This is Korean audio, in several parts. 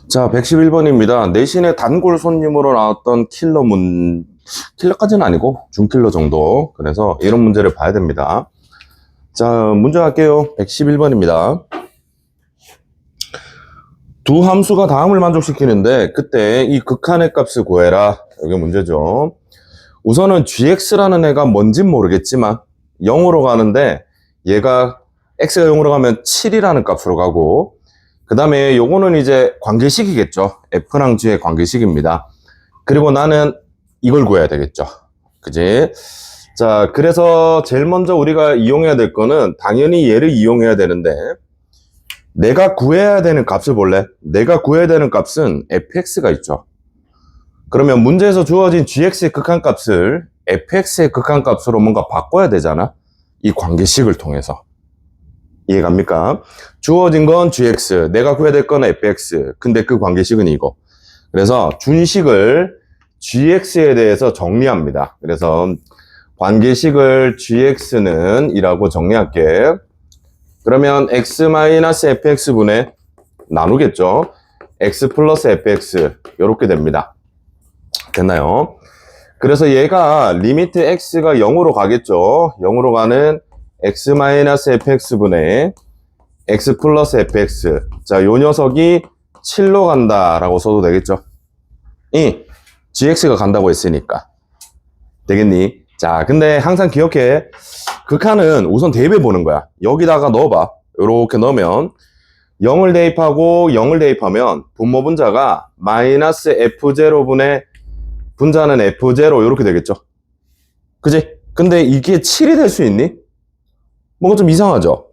자, 111번입니다. 내신의 단골 손님으로 나왔던 킬러까지는 아니고 중킬러 정도. 그래서 이런 문제를 봐야 됩니다. 자, 문제 갈게요. 111번입니다. 두 함수가 다음을 만족시키는데 그때 이 극한의 값을 구해라. 이게 문제죠. 우선은 gx라는 애가 뭔진 모르겠지만 0으로 가는데 얘가 x가 0으로 가면 7이라는 값으로 가고, 그 다음에 요거는 이제 관계식이겠죠. F랑 G의 관계식입니다. 그리고 나는 이걸 구해야 되겠죠. 그지? 자, 그래서 제일 먼저 우리가 이용해야 될 거는 당연히 얘를 이용해야 되는데, 내가 구해야 되는 값을 볼래? 내가 구해야 되는 값은 fx가 있죠. 그러면 문제에서 주어진 gx의 극한값을 fx의 극한값으로 뭔가 바꿔야 되잖아. 이 관계식을 통해서. 이해갑니까? 주어진 건 gx, 내가 구해야 될 건 fx. 근데 그 관계식은 이거. 그래서 준식을 gx에 대해서 정리합니다. 그래서 관계식을 gx는 이라고 정리할게. 그러면 x-fx분의 나누겠죠. x 플러스 fx 이렇게 됩니다. 됐나요? 그래서 얘가 리미트 x가 0으로 가겠죠. 0으로 가는 x-fx분의 x 플러스 fx. 자, 요 녀석이 7로 간다라고 써도 되겠죠. 이 gx가 간다고 했으니까. 되겠니? 자, 근데 항상 기억해. 극한은 우선 대입해 보는 거야. 여기다가 넣어봐. 요렇게 넣으면 0을 대입하고 0을 대입하면 분모 분자가 마이너스 f0분의 분자는 f0 요렇게 되겠죠. 그지? 근데 이게 7이 될 수 있니? 뭔가 좀 이상하죠?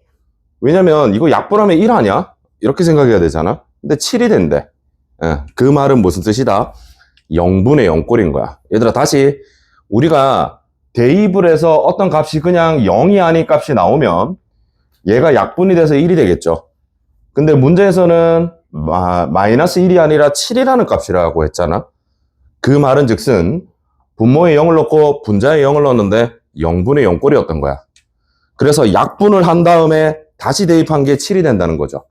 왜냐면 이거 약분하면 1 아니야? 이렇게 생각해야 되잖아. 근데 7이 된대. 그 말은 무슨 뜻이다? 0분의 0꼴인 거야. 얘들아, 다시 우리가 대입을 해서 어떤 값이 그냥 0이 아닌 값이 나오면 얘가 약분이 돼서 1이 되겠죠. 근데 문제에서는 마이너스 1이 아니라 7이라는 값이라고 했잖아. 그 말은 즉슨 분모에 0을 넣고 분자에 0을 넣었는데 0분의 0꼴이었던 거야. 그래서 약분을 한 다음에 다시 대입한 게 7이 된다는 거죠.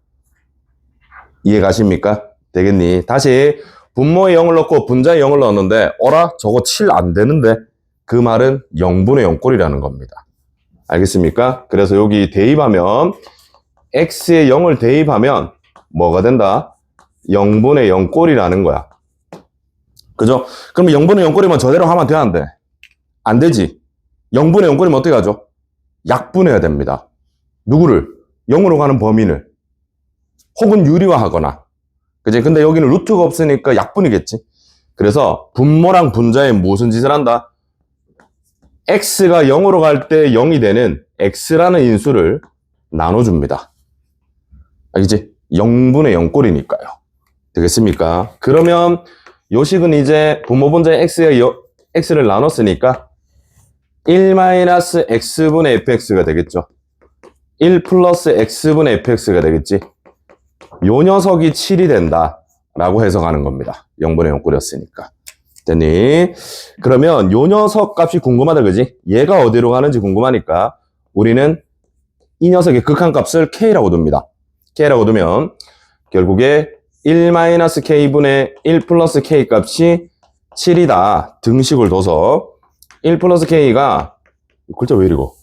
이해 가십니까? 되겠니? 다시 분모에 0을 넣고 분자에 0을 넣었는데 어라? 저거 7 안 되는데? 그 말은 0분의 0꼴이라는 겁니다. 알겠습니까? 그래서 여기 대입하면 x에 0을 대입하면 뭐가 된다? 0분의 0꼴이라는 거야. 그죠? 그럼 0분의 0꼴이면 저대로 하면 돼, 안 돼? 안 되지. 0분의 0꼴이면 어떻게 하죠? 약분해야 됩니다. 누구를? 0으로 가는 범위를. 혹은 유리화하거나. 그지? 근데 여기는 루트가 없으니까 약분이겠지. 그래서 분모랑 분자에 무슨 짓을 한다? x가 0으로 갈 때 0이 되는 x라는 인수를 나눠줍니다. 알겠지? 0분의 0꼴이니까요. 되겠습니까? 그러면 요 식은 이제 분모 분자에 x를 나눴으니까 1-x분의 fx가 되겠죠. 1 플러스 x분의 fx가 되겠지. 요 녀석이 7이 된다 라고 해석하는 겁니다. 0분의 0꼴이었으니까. 됐니? 그러면 요 녀석 값이 궁금하다, 그지? 얘가 어디로 가는지 궁금하니까 우리는 이 녀석의 극한값을 k라고 둡니다. k라고 두면 결국에 1-k분의 1 플러스 k 값이 7이다 등식을 둬서 1 플러스 k가 글자 왜 이러고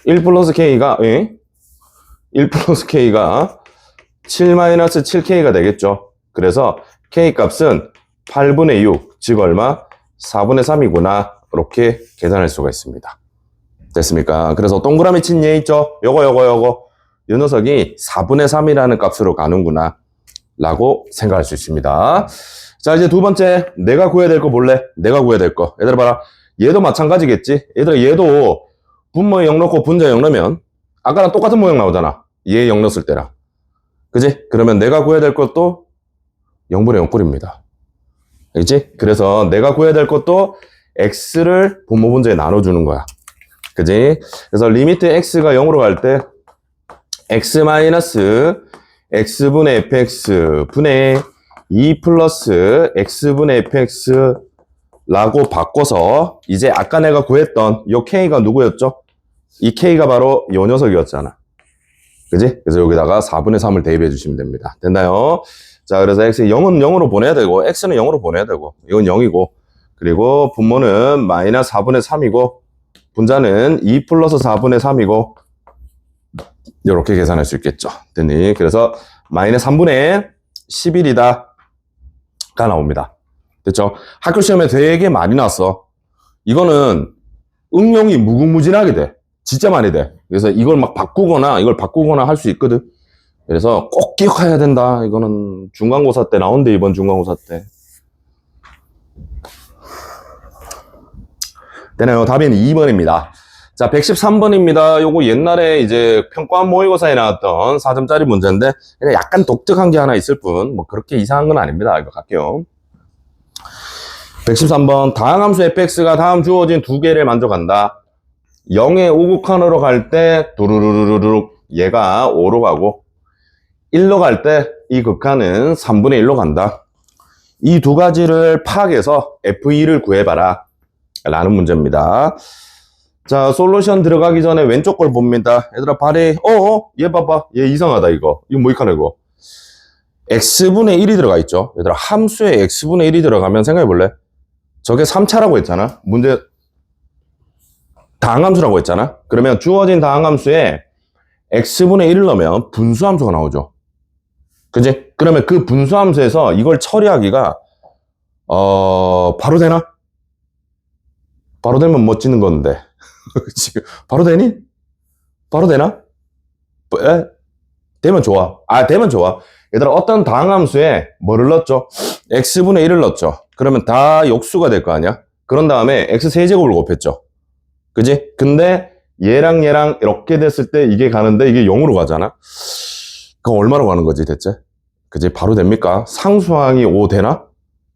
1 플러스 k가 1 플러스 k가 7-7k가 되겠죠. 그래서 k 값은 8분의 6, 즉 얼마? 4분의 3이구나. 이렇게 계산할 수가 있습니다. 됐습니까? 그래서 동그라미 친 얘 있죠? 요거. 이 녀석이 4분의 3이라는 값으로 가는구나. 라고 생각할 수 있습니다. 자, 이제 두 번째. 내가 구해야 될 거 볼래? 내가 구해야 될 거. 얘들아 봐라. 얘도 마찬가지겠지? 얘들아, 얘도 분모에 0 넣고 분자에 0 넣으면 아까랑 똑같은 모양 나오잖아. 얘에 0 넣었을 때랑. 그지? 그러면 내가 구해야 될 것도 0분의 0꼴입니다. 알겠지? 그래서 내가 구해야 될 것도 x를 분모 분자에 나눠주는 거야. 그지? 그래서 리미트 x가 0으로 갈 때 x 마이너스 x분의 fx 분의 2 플러스 x분의 fx라고 바꿔서 이제 아까 내가 구했던 요 k가 누구였죠? 이 k가 바로 요 녀석이었잖아. 그지? 그래서 여기다가 4분의 3을 대입해 주시면 됩니다. 됐나요? 자, 그래서 x 0은 0으로 보내야 되고 x는 0으로 보내야 되고 이건 0이고 그리고 분모는 마이너스 4분의 3이고 분자는 2 플러스 4분의 3이고 이렇게 계산할 수 있겠죠. 됐니? 그래서 마이너스 3분의 11이다 가 나옵니다. 됐죠? 학교 시험에 되게 많이 나왔어. 이거는 응용이 무궁무진하게 돼. 진짜 많이 돼. 그래서 이걸 막 바꾸거나 이걸 바꾸거나 할 수 있거든. 그래서 꼭 기억해야 된다. 이거는 중간고사 때 나온대, 이번 중간고사 때. 되나요? 답은 2번입니다. 자, 113번입니다. 요거 옛날에 이제 평가원 모의고사에 나왔던 4점짜리 문제인데, 그냥 약간 독특한 게 하나 있을 뿐, 뭐 그렇게 이상한 건 아닙니다. 이거 갈게요. 113번. 다항함수 fx가 다음 주어진 두 개를 만족한다. 0의 우극한으로 갈 때, 두루루루루룩, 얘가 5로 가고, 1로 갈 때, 이 극한은 3분의 1로 간다. 이 두 가지를 파악해서 f2를 구해봐라. 라는 문제입니다. 자, 솔루션 들어가기 전에 왼쪽 걸 봅니다. 얘들아, 발에, 얘 봐봐. 얘 이상하다, 이거. 이거 뭐이카나, 이거. x분의 1이 들어가 있죠. 얘들아, 함수에 x분의 1이 들어가면 생각해볼래? 저게 3차라고 했잖아. 문제, 다항함수라고 했잖아. 그러면 주어진 다항함수에 x분의 1을 넣으면 분수함수가 나오죠. 그지? 그러면 그 분수함수에서 이걸 처리하기가, 바로 되나? 바로 되면 멋지는 건데. 지금 바로 되니? 바로 되나? 되면 좋아. 되면 좋아. 얘들아, 어떤 다항함수에 뭐를 넣었죠? x분의 1을 넣었죠. 그러면 다 역수가 될 거 아니야? 그런 다음에 x세제곱을 곱했죠. 그지? 근데 얘랑 얘랑 이렇게 됐을 때 이게 가는데 이게 0으로 가잖아? 그럼 얼마로 가는 거지, 대체? 그지? 바로 됩니까? 상수항이 5 되나?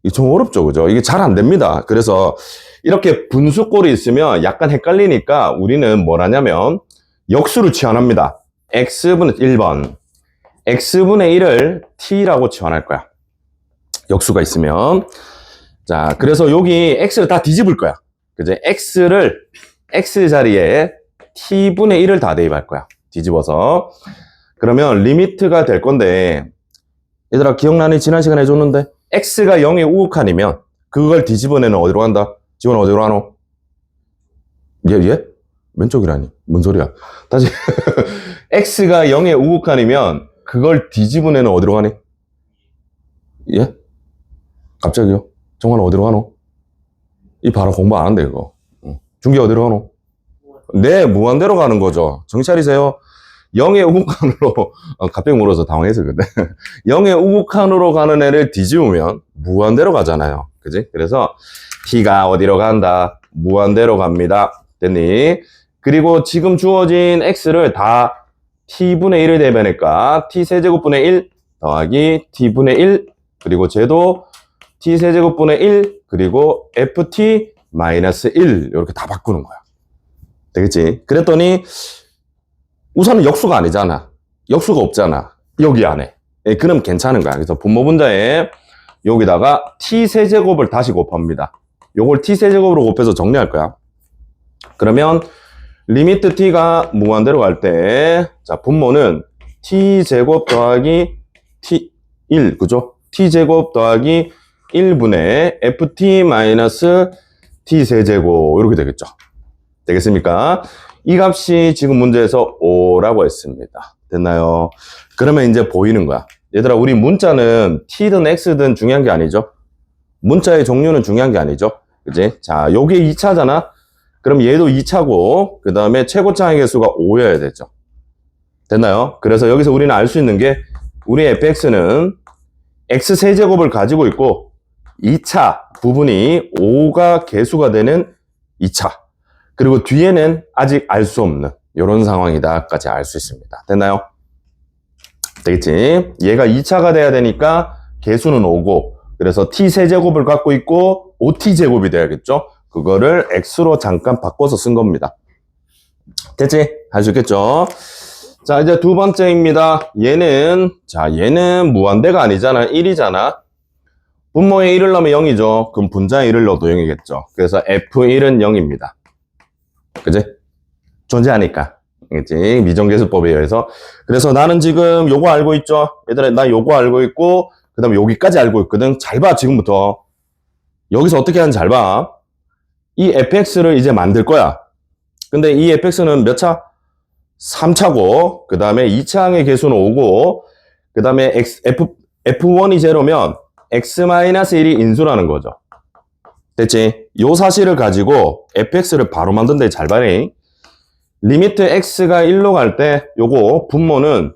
이게 좀 어렵죠, 그죠? 이게 잘 안 됩니다. 그래서 이렇게 분수꼴이 있으면 약간 헷갈리니까 우리는 뭘 하냐면 역수를 치환합니다. x분의 1번. x분의 1을 t라고 치환할 거야. 역수가 있으면. 자, 그래서 여기 x를 다 뒤집을 거야. 그지? x 자리에 t분의 1을 다 대입할 거야. 뒤집어서. 그러면 리미트가 될 건데, 얘들아, 기억나니? 지난 시간에 해줬는데, x가 0의 우극한이면 그걸 뒤집어내는 어디로 간다? 지원 어디로 하노? 예? 왼쪽이라니. 뭔 소리야? 다시. x가 0의 우극한이면 그걸 뒤집어내는 어디로 가니? 예? 갑자기요? 정말 어디로 가노? 이 바로 공부 안 한대, 이거. 중계 어디로 가노? 네, 무한대로 가는 거죠. 정신 차리세요. 0의 우극한으로, 갑자기 물어서 당황해서 근데. 0의 우극한으로 가는 애를 뒤집으면 무한대로 가잖아요. 그지? 그래서 t가 어디로 간다? 무한대로 갑니다. 됐니? 그리고 지금 주어진 x를 다 t분의 1을 대변하니까 t세제곱분의 1 더하기 t분의 1 그리고 쟤도 t세제곱분의 1 그리고 ft 마이너스 1 이렇게 다 바꾸는 거야. 되겠지? 그랬더니 우선은 역수가 아니잖아. 역수가 없잖아. 여기 안에. 그럼 괜찮은 거야. 그래서 분모 분자에 여기다가 t세제곱을 다시 곱합니다. 요걸 t세제곱으로 곱해서 정리할 거야. 그러면 리미트 t가 무한대로 갈 때, 자, 분모는 t제곱 더하기 t1, 그죠? t제곱 더하기 1분의 ft 마이너스 t세제곱, 이렇게 되겠죠. 되겠습니까? 이 값이 지금 문제에서 5라고 했습니다. 됐나요? 그러면 이제 보이는 거야. 얘들아, 우리 문자는 t든 x든 중요한 게 아니죠? 문자의 종류는 중요한 게 아니죠? 그지? 자, 요게 2차잖아? 그럼 얘도 2차고, 그 다음에 최고차의 개수가 5여야 되죠. 됐나요? 그래서 여기서 우리는 알 수 있는 게, 우리 fx는 x세제곱을 가지고 있고, 2차 부분이 5가 개수가 되는 2차. 그리고 뒤에는 아직 알 수 없는, 이런 상황이다까지 알 수 있습니다. 됐나요? 되겠지? 얘가 2차가 돼야 되니까, 개수는 5고, 그래서 t세제곱을 갖고 있고 5t제곱이 돼야겠죠. 그거를 x로 잠깐 바꿔서 쓴 겁니다. 됐지? 할 수 있겠죠? 자, 이제 두 번째입니다. 얘는 무한대가 아니잖아. 1이잖아. 분모에 1을 넣으면 0이죠. 그럼 분자에 1을 넣어도 0이겠죠. 그래서 F1은 0입니다. 그지? 존재하니까. 그치? 미정계수법에 의해서. 그래서 나는 지금 요거 알고 있죠? 얘들아, 나 요거 알고 있고, 그 다음에 여기까지 알고 있거든. 잘 봐, 지금부터. 여기서 어떻게 하는지 잘 봐. 이 fx를 이제 만들 거야. 근데 이 fx는 몇 차? 3차고, 그 다음에 2차항의 개수는 5고, 그 다음에 f1이 제로면 x-1이 인수라는 거죠. 됐지? 요 사실을 가지고 fx를 바로 만든데 잘 봐래. 리미트 x가 1로 갈 때 요거 분모는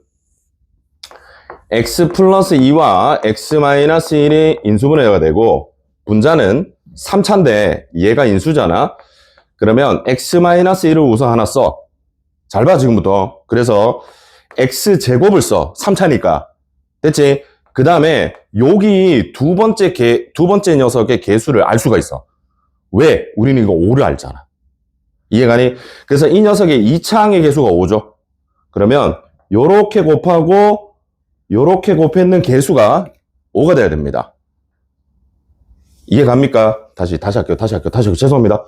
x 플러스 2와 x-1이 인수분해가 되고 분자는 3차인데 얘가 인수잖아. 그러면 x-1을 우선 하나 써. 잘 봐 지금부터. 그래서 x제곱을 써. 3차니까. 됐지? 그 다음에 여기 두 번째 녀석의 개수를 알 수가 있어. 왜? 우리는 이거 5를 알잖아. 이해가니? 그래서 이 녀석의 2차항의 개수가 5죠. 그러면 요렇게 곱하고 요렇게 곱했는 개수가 5가 돼야 됩니다. 이해갑니까? 다시 할게요. 죄송합니다.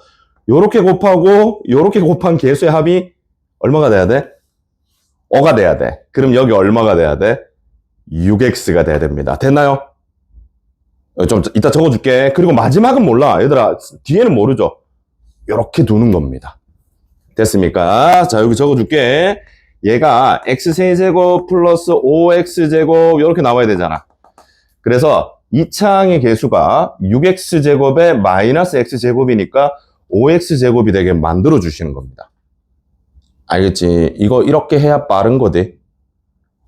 요렇게 곱하고 요렇게 곱한 개수의 합이 얼마가 돼야 돼? 5가 돼야 돼. 그럼 여기 얼마가 돼야 돼? 6x가 돼야 됩니다. 됐나요? 좀 이따 적어줄게. 그리고 마지막은 몰라. 얘들아, 뒤에는 모르죠. 이렇게 두는 겁니다. 됐습니까? 자, 여기 적어줄게. 얘가 x세제곱 플러스 5x제곱 이렇게 나와야 되잖아. 그래서 2차항의 개수가 6x제곱에 마이너스 x제곱이니까 5x제곱이 되게 만들어 주시는 겁니다. 알겠지? 이거 이렇게 해야 빠른 거지.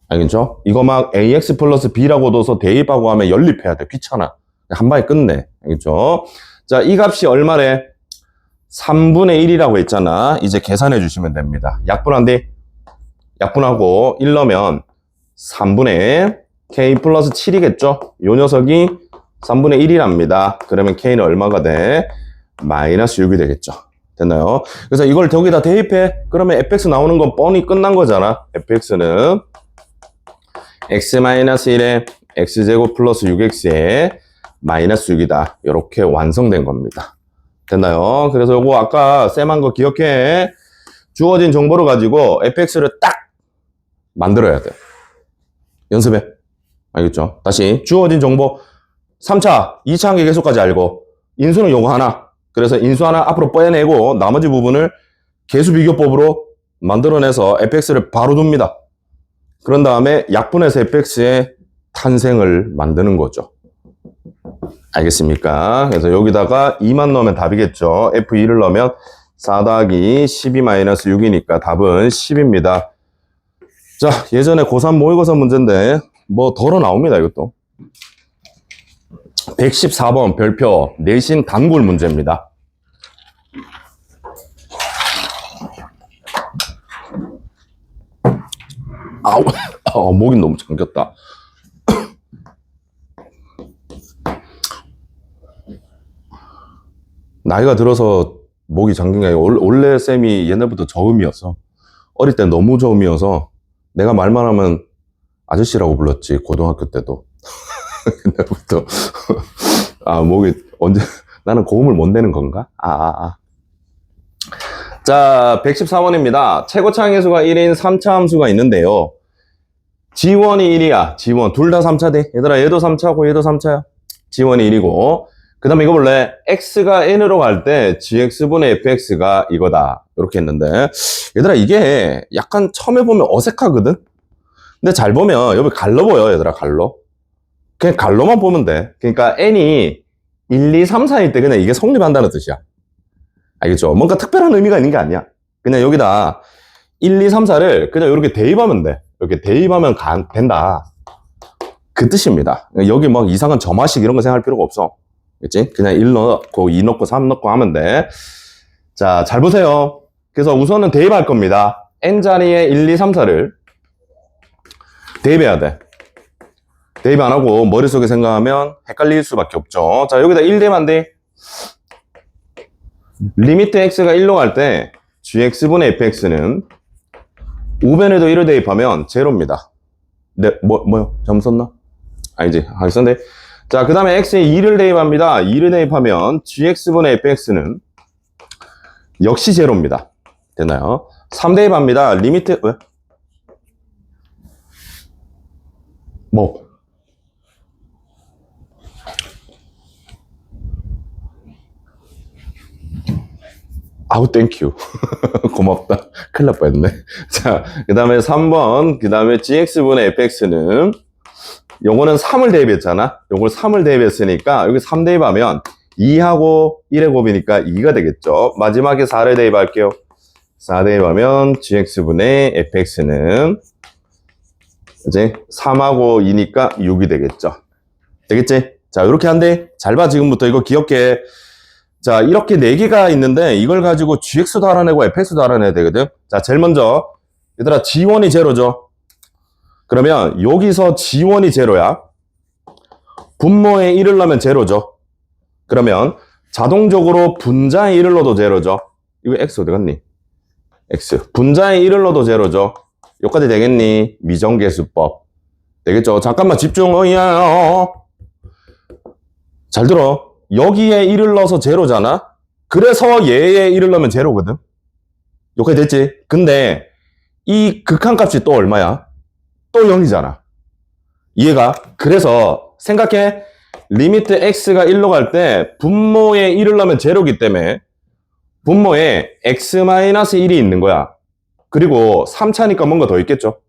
알겠죠? 이거 막 ax 플러스 b라고 둬서 대입하고 하면 연립해야 돼. 귀찮아. 한 방에 끝내. 알겠죠? 자, 이 값이 얼마래? 3분의 1이라고 했잖아. 이제 계산해 주시면 됩니다. 약분한데? 약분하고 1 넣으면 3분의 k 플러스 7이겠죠? 요 녀석이 3분의 1이랍니다. 그러면 k는 얼마가 돼? 마이너스 6이 되겠죠. 됐나요? 그래서 이걸 여기다 대입해. 그러면 fx 나오는 건 뻔히 끝난 거잖아. fx는 x-1에 x제곱 플러스 6x에 마이너스 6이다. 이렇게 완성된 겁니다. 됐나요? 그래서 요거 아까 쌤한 거 기억해. 주어진 정보를 가지고 fx를 딱 만들어야 돼. 연습해. 알겠죠? 다시 주어진 정보 3차, 2차항의 개수까지 알고 인수는 요거 하나. 그래서 인수 하나 앞으로 빼내고 나머지 부분을 개수 비교법으로 만들어내서 fx를 바로 둡니다. 그런 다음에 약분해서 fx의 탄생을 만드는 거죠. 알겠습니까? 그래서 여기다가 2만 넣으면 답이겠죠. f2를 넣으면 4 더하기 12-6이니까 답은 10입니다. 자, 예전에 고3 모의고사 문제인데 뭐 덜어 나옵니다, 이것도. 114번 별표 내신 단골 문제입니다. 아우, 목이 너무 잠겼다. 나이가 들어서 목이 잠긴 게 아니고 원래 쌤이 옛날부터 저음이었어. 어릴 때 너무 저음이어서 내가 말만 하면 아저씨라고 불렀지, 고등학교 때도. 옛날부터. 목이 언제 나는 고음을 못 내는 건가? 자, 114번입니다. 최고차항 계수가 1인 3차 함수가 있는데요. G1이 1이야. G1 둘 다 3차대. 얘들아, 얘도 3차고 얘도 3차야. G1이 1이고 그 다음에 이거 볼래? x가 n으로 갈 때 gx분의 fx가 이거다. 이렇게 했는데 얘들아, 이게 약간 처음에 보면 어색하거든? 근데 잘 보면 여기 갈로 보여. 얘들아, 갈로. 그냥 갈로만 보면 돼. 그러니까 n이 1, 2, 3, 4일 때 그냥 이게 성립한다는 뜻이야. 알겠죠? 뭔가 특별한 의미가 있는 게 아니야. 그냥 여기다 1, 2, 3, 4를 그냥 이렇게 대입하면 돼. 이렇게 대입하면 된다. 그 뜻입니다. 여기 막 이상한 점화식 이런 거 생각할 필요가 없어. 그치? 그냥 1 넣고 2 넣고 3 넣고 하면 돼. 자, 잘 보세요. 그래서 우선은 대입할 겁니다. n자리에 1, 2, 3, 4를 대입해야 돼. 대입 안 하고 머릿속에 생각하면 헷갈릴 수밖에 없죠. 자, 여기다 1 대입 안 돼? 리미트 x가 1로 갈 때 gx분의 fx는 우변에도 1을 대입하면 제로입니다. 네, 뭐요? 잘못 썼나? 아니지, 썼네. 자, 그 다음에 x에 2를 대입합니다. 2를 대입하면 gx분의 fx는 역시 제로입니다. 됐나요? 3 대입합니다. 리미트, 왜? 뭐? 아우, 땡큐. 고맙다. 큰일 날 뻔했네. 자, 그 다음에 3번. 그 다음에 gx분의 fx는 요거는 3을 대입했잖아. 요걸 3을 대입했으니까 여기 3 대입하면 2하고 1의 곱이니까 2가 되겠죠. 마지막에 4를 대입할게요. 4 대입하면 gx분의 fx는 이제 3하고 2니까 6이 되겠죠. 되겠지? 자, 이렇게 한데 잘 봐. 지금부터 이거 귀엽게. 자, 이렇게 4개가 있는데 이걸 가지고 gx도 알아내고 fx도 알아내야 되거든. 자, 제일 먼저 얘들아 g1이 제로죠. 그러면 여기서 g1이 제로야. 분모에 1을 넣으면 제로죠. 그러면 자동적으로 분자에 1을 넣어도 제로죠. 이거 x 어디 갔니? x. 분자에 1을 넣어도 제로죠. 여기까지 되겠니? 미정계수법. 되겠죠? 잠깐만 집중. 잘 들어. 여기에 1을 넣어서 제로잖아. 그래서 얘에 1을 넣으면 제로거든. 여기까지 됐지? 근데 이 극한값이 또 얼마야? 또 0이잖아. 이해가? 그래서 생각해. 리미트 x가 1로 갈 때 분모에 1을 넣으면 제로기 때문에 분모에 x-1이 있는 거야. 그리고 3차니까 뭔가 더 있겠죠.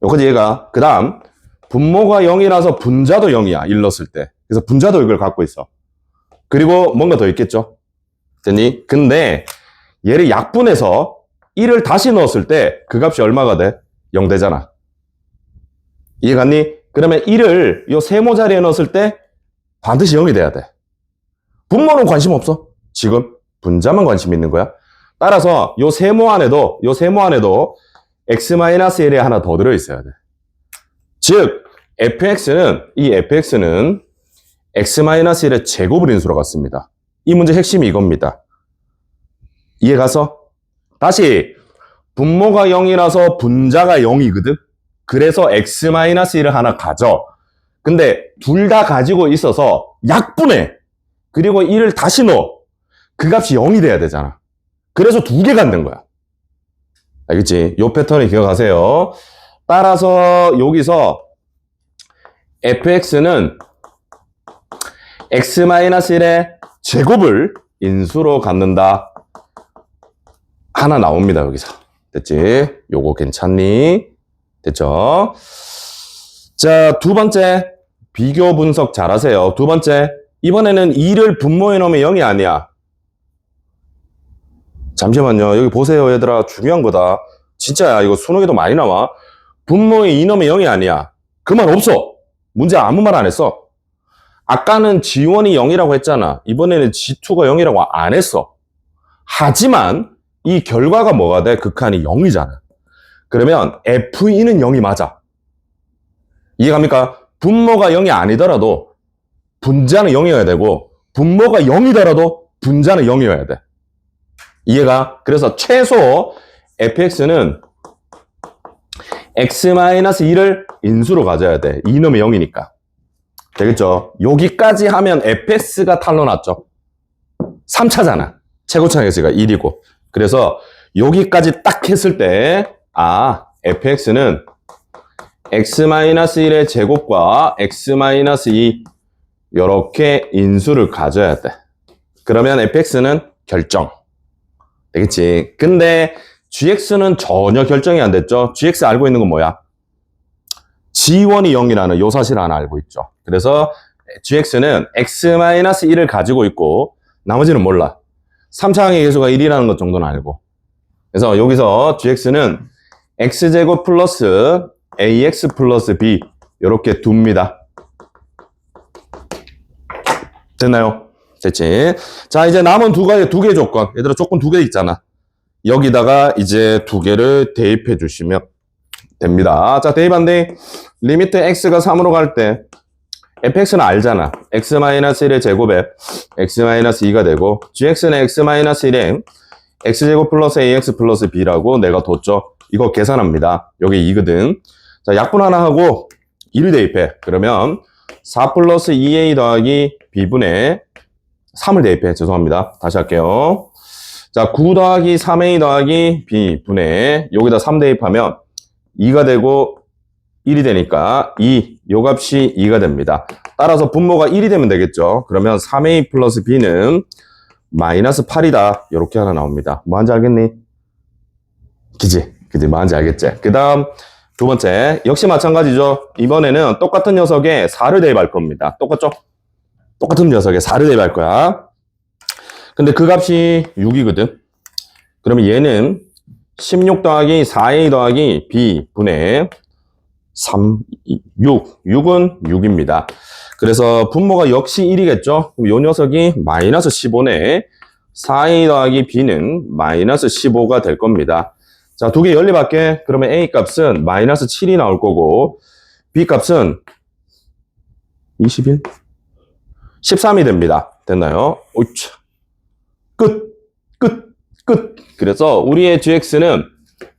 여기까지 이해가? 그 다음 분모가 0이라서 분자도 0이야. 1 넣었을 때. 그래서 분자도 이걸 갖고 있어. 그리고 뭔가 더 있겠죠. 됐니? 근데 얘를 약분해서 1을 다시 넣었을 때 그 값이 얼마가 돼? 0 되잖아. 이해갔니? 그러면 1을 이 세모 자리에 넣었을 때 반드시 0이 돼야 돼. 분모는 관심 없어. 지금 분자만 관심 있는 거야. 따라서 요 세모 안에도 x-1에 하나 더 들어 있어야 돼. 즉 이 fx는 x-1의 제곱을 인수로 갔습니다. 이 문제 핵심이 이겁니다. 이해가서? 다시 분모가 0이라서 분자가 0이거든. 그래서 x-1을 하나 가져. 근데 둘 다 가지고 있어서 약분해. 그리고 1을 다시 넣어. 그 값이 0이 돼야 되잖아. 그래서 2개 갖는 거야. 알겠지? 요 패턴을 기억하세요. 따라서 여기서 fx는 x-1의 제곱을 인수로 갖는다. 하나 나옵니다. 여기서. 됐지? 요거 괜찮니? 됐죠? 자, 두 번째. 비교 분석 잘하세요. 두 번째. 이번에는 2를 분모에 넣으면 0이 아니야. 잠시만요. 여기 보세요, 얘들아. 중요한 거다. 진짜야. 이거 수능에도 많이 나와. 분모에 2 넣으면 0이 아니야. 그 말 없어. 문제 아무 말 안 했어. 아까는 G1이 0이라고 했잖아. 이번에는 G2가 0이라고 안 했어. 하지만 이 결과가 뭐가 돼? 극한이 0이잖아. 그러면 F2는 0이 맞아. 이해갑니까? 분모가 0이 아니더라도 분자는 0이어야 되고 분모가 0이더라도 분자는 0이어야 돼. 이해가? 그래서 최소 fx는 x-2를 인수로 가져야 돼. 2 넣으면 0이니까. 되겠죠? 여기까지 하면 fx가 탄로났죠. 3차잖아. 최고차항수가 1이고. 그래서 여기까지 딱 했을 때 fx는 x-1의 제곱과 x-2 이렇게 인수를 가져야 돼. 그러면 fx는 결정. 되겠지? 근데 gx는 전혀 결정이 안 됐죠? gx 알고 있는 건 뭐야? g1이 0이라는 요 사실을 하나 알고 있죠. 그래서 gx는 x-1을 가지고 있고 나머지는 몰라. 3차항의 계수가 1이라는 것 정도는 알고. 그래서 여기서 gx는 x제곱 플러스 ax 플러스 b 이렇게 둡니다. 됐나요? 됐지? 자, 이제 남은 두 개 조건. 얘들아, 조건 2개 있잖아. 여기다가 이제 2개를 대입해 주시면 됩니다. 자, 대입한데 리미트 x가 3으로 갈 때 fx는 알잖아. x-1의 제곱에 x-2가 되고 gx는 x-1에 x제곱 플러스 ax 플러스 b라고 내가 뒀죠. 이거 계산합니다. 여기 2거든. 자, 약분 하나 하고 1을 대입해. 그러면 4 플러스 2a 더하기 b분의 3을 대입해. 죄송합니다. 다시 할게요. 자, 9 더하기 3a 더하기 b분의 여기다 3 대입하면 2가 되고 1이 되니까 요 값이 2가 됩니다. 따라서 분모가 1이 되면 되겠죠. 그러면 3a 플러스 b는 마이너스 8이다. 이렇게 하나 나옵니다. 뭐하는지 알겠니? 그지? 뭐하는지 알겠지? 그 다음 두 번째, 역시 마찬가지죠. 이번에는 똑같은 녀석에 4를 대입할 겁니다. 똑같죠? 똑같은 녀석에 4를 대입할 거야. 근데 그 값이 6이거든. 그러면 얘는 16 더하기 4a 더하기 b분의 3, 6. 6은 6입니다. 그래서 분모가 역시 1이겠죠? 그럼 이 녀석이 마이너스 15네. 4a 더하기 b는 마이너스 15가 될 겁니다. 자, 두 개 연립할게. 그러면 a 값은 마이너스 7이 나올 거고 b 값은 21? 13이 됩니다. 됐나요? 오차. 끝. 그래서 우리의 gx는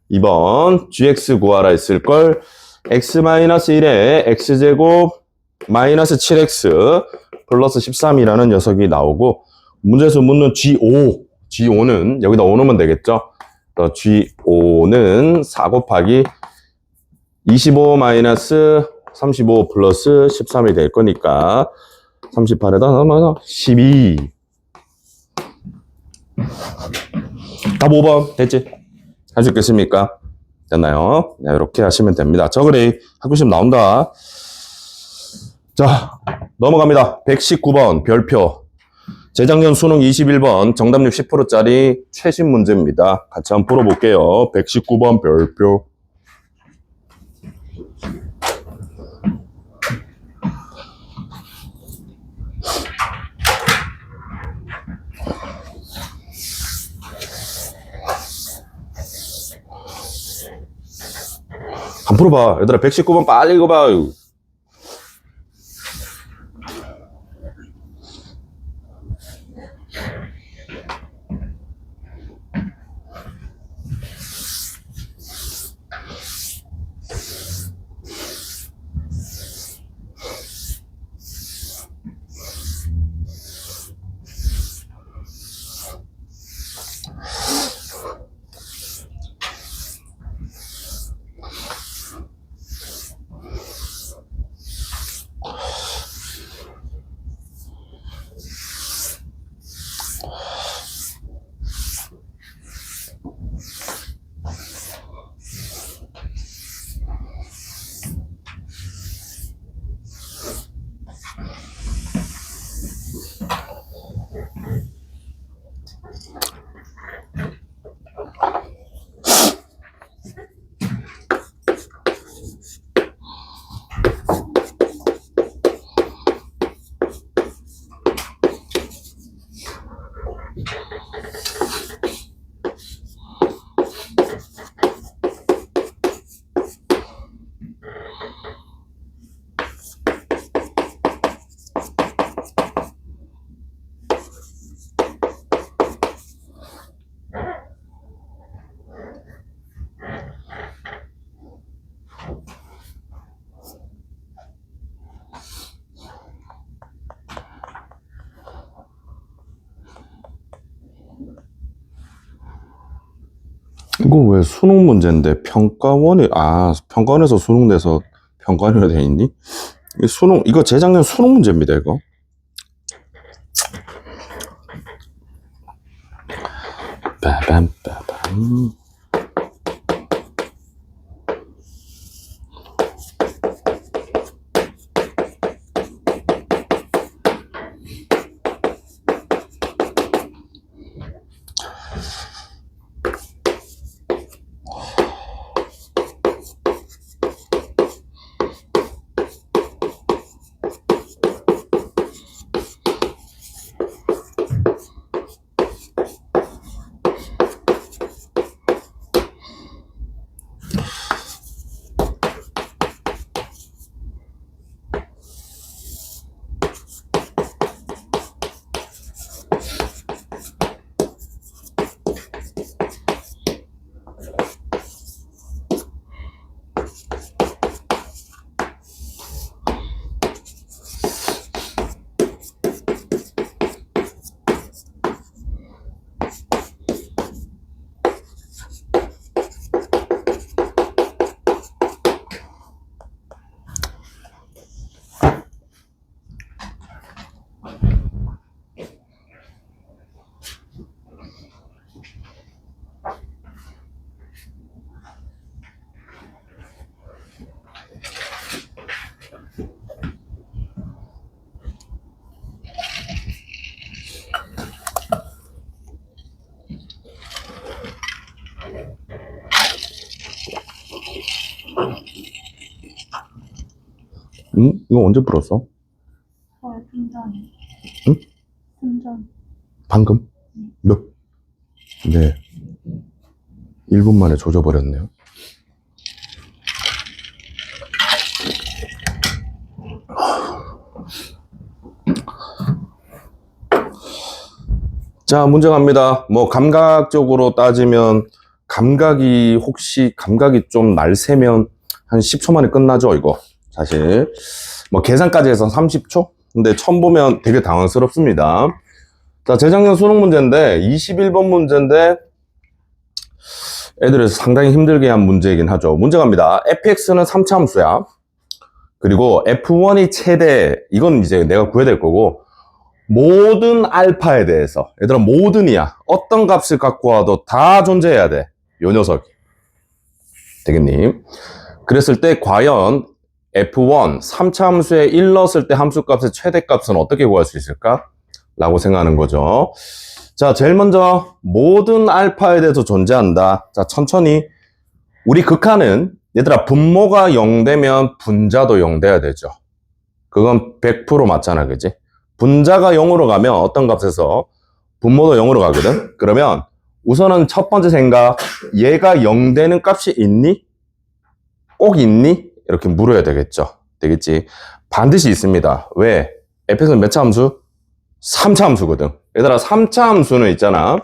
이번 gx 구하라 했을 걸 x-1에 x제곱 마이너스 7x 플러스 13이라는 녀석이 나오고 문제에서 묻는 G5는 여기다 5 넣으면 되겠죠? G5는 4 곱하기 25 마이너스 35 플러스 13이 될 거니까 38에다 12 답 5번 됐지? 할 수 있겠습니까? 됐나요? 네, 이렇게 하시면 됩니다. 저그레이 학교시험 나온다. 자, 넘어갑니다. 119번 별표. 재작년 수능 21번 정답률 10%짜리 최신 문제입니다. 같이 한번 풀어볼게요. 119번 별표. 한번 풀어봐. 얘들아 119번 빨리 읽어봐. 이거 왜 수능 문제인데 평가원에서 수능 내서 평가원으로 돼 있니? 이거 재작년 수능 문제입니다, 이거. 빠밤. 이거 언제 풀었어? 좀 전에. 응? 좀 전. 방금? 몇? 네. 1분 만에 조져버렸네요. 자, 문제 갑니다. 뭐, 감각적으로 따지면, 감각이 좀 날새면 한 10초 만에 끝나죠, 이거. 사실. 뭐, 계산까지 해서 30초? 근데 처음 보면 되게 당황스럽습니다. 자, 재작년 수능 문제인데, 21번 문제인데, 애들에서 상당히 힘들게 한 문제이긴 하죠. 문제 갑니다. fx는 3차 함수야. 그리고 f1이 최대, 이건 이제 내가 구해야 될 거고, 모든 알파에 대해서, 얘들아 모든이야. 어떤 값을 갖고 와도 다 존재해야 돼. 요 녀석이. 되겠니? 그랬을 때 과연 f1, 3차 함수에 1 넣었을 때 함수값의 최대값은 어떻게 구할 수 있을까? 라고 생각하는 거죠. 자, 제일 먼저 모든 알파에 대해서 존재한다. 자, 천천히. 우리 극한은 얘들아 분모가 0 되면 분자도 0 돼야 되죠. 그건 100% 맞잖아, 그지? 분자가 0으로 가면 어떤 값에서 분모도 0으로 가거든? 그러면 우선은 첫 번째 생각, 얘가 0 되는 값이 있니? 꼭 있니? 이렇게 물어야 되겠죠. 되겠지? 반드시 있습니다. 왜? fx는 몇 차 함수? 3차 함수거든. 얘들아 3차 함수는 있잖아.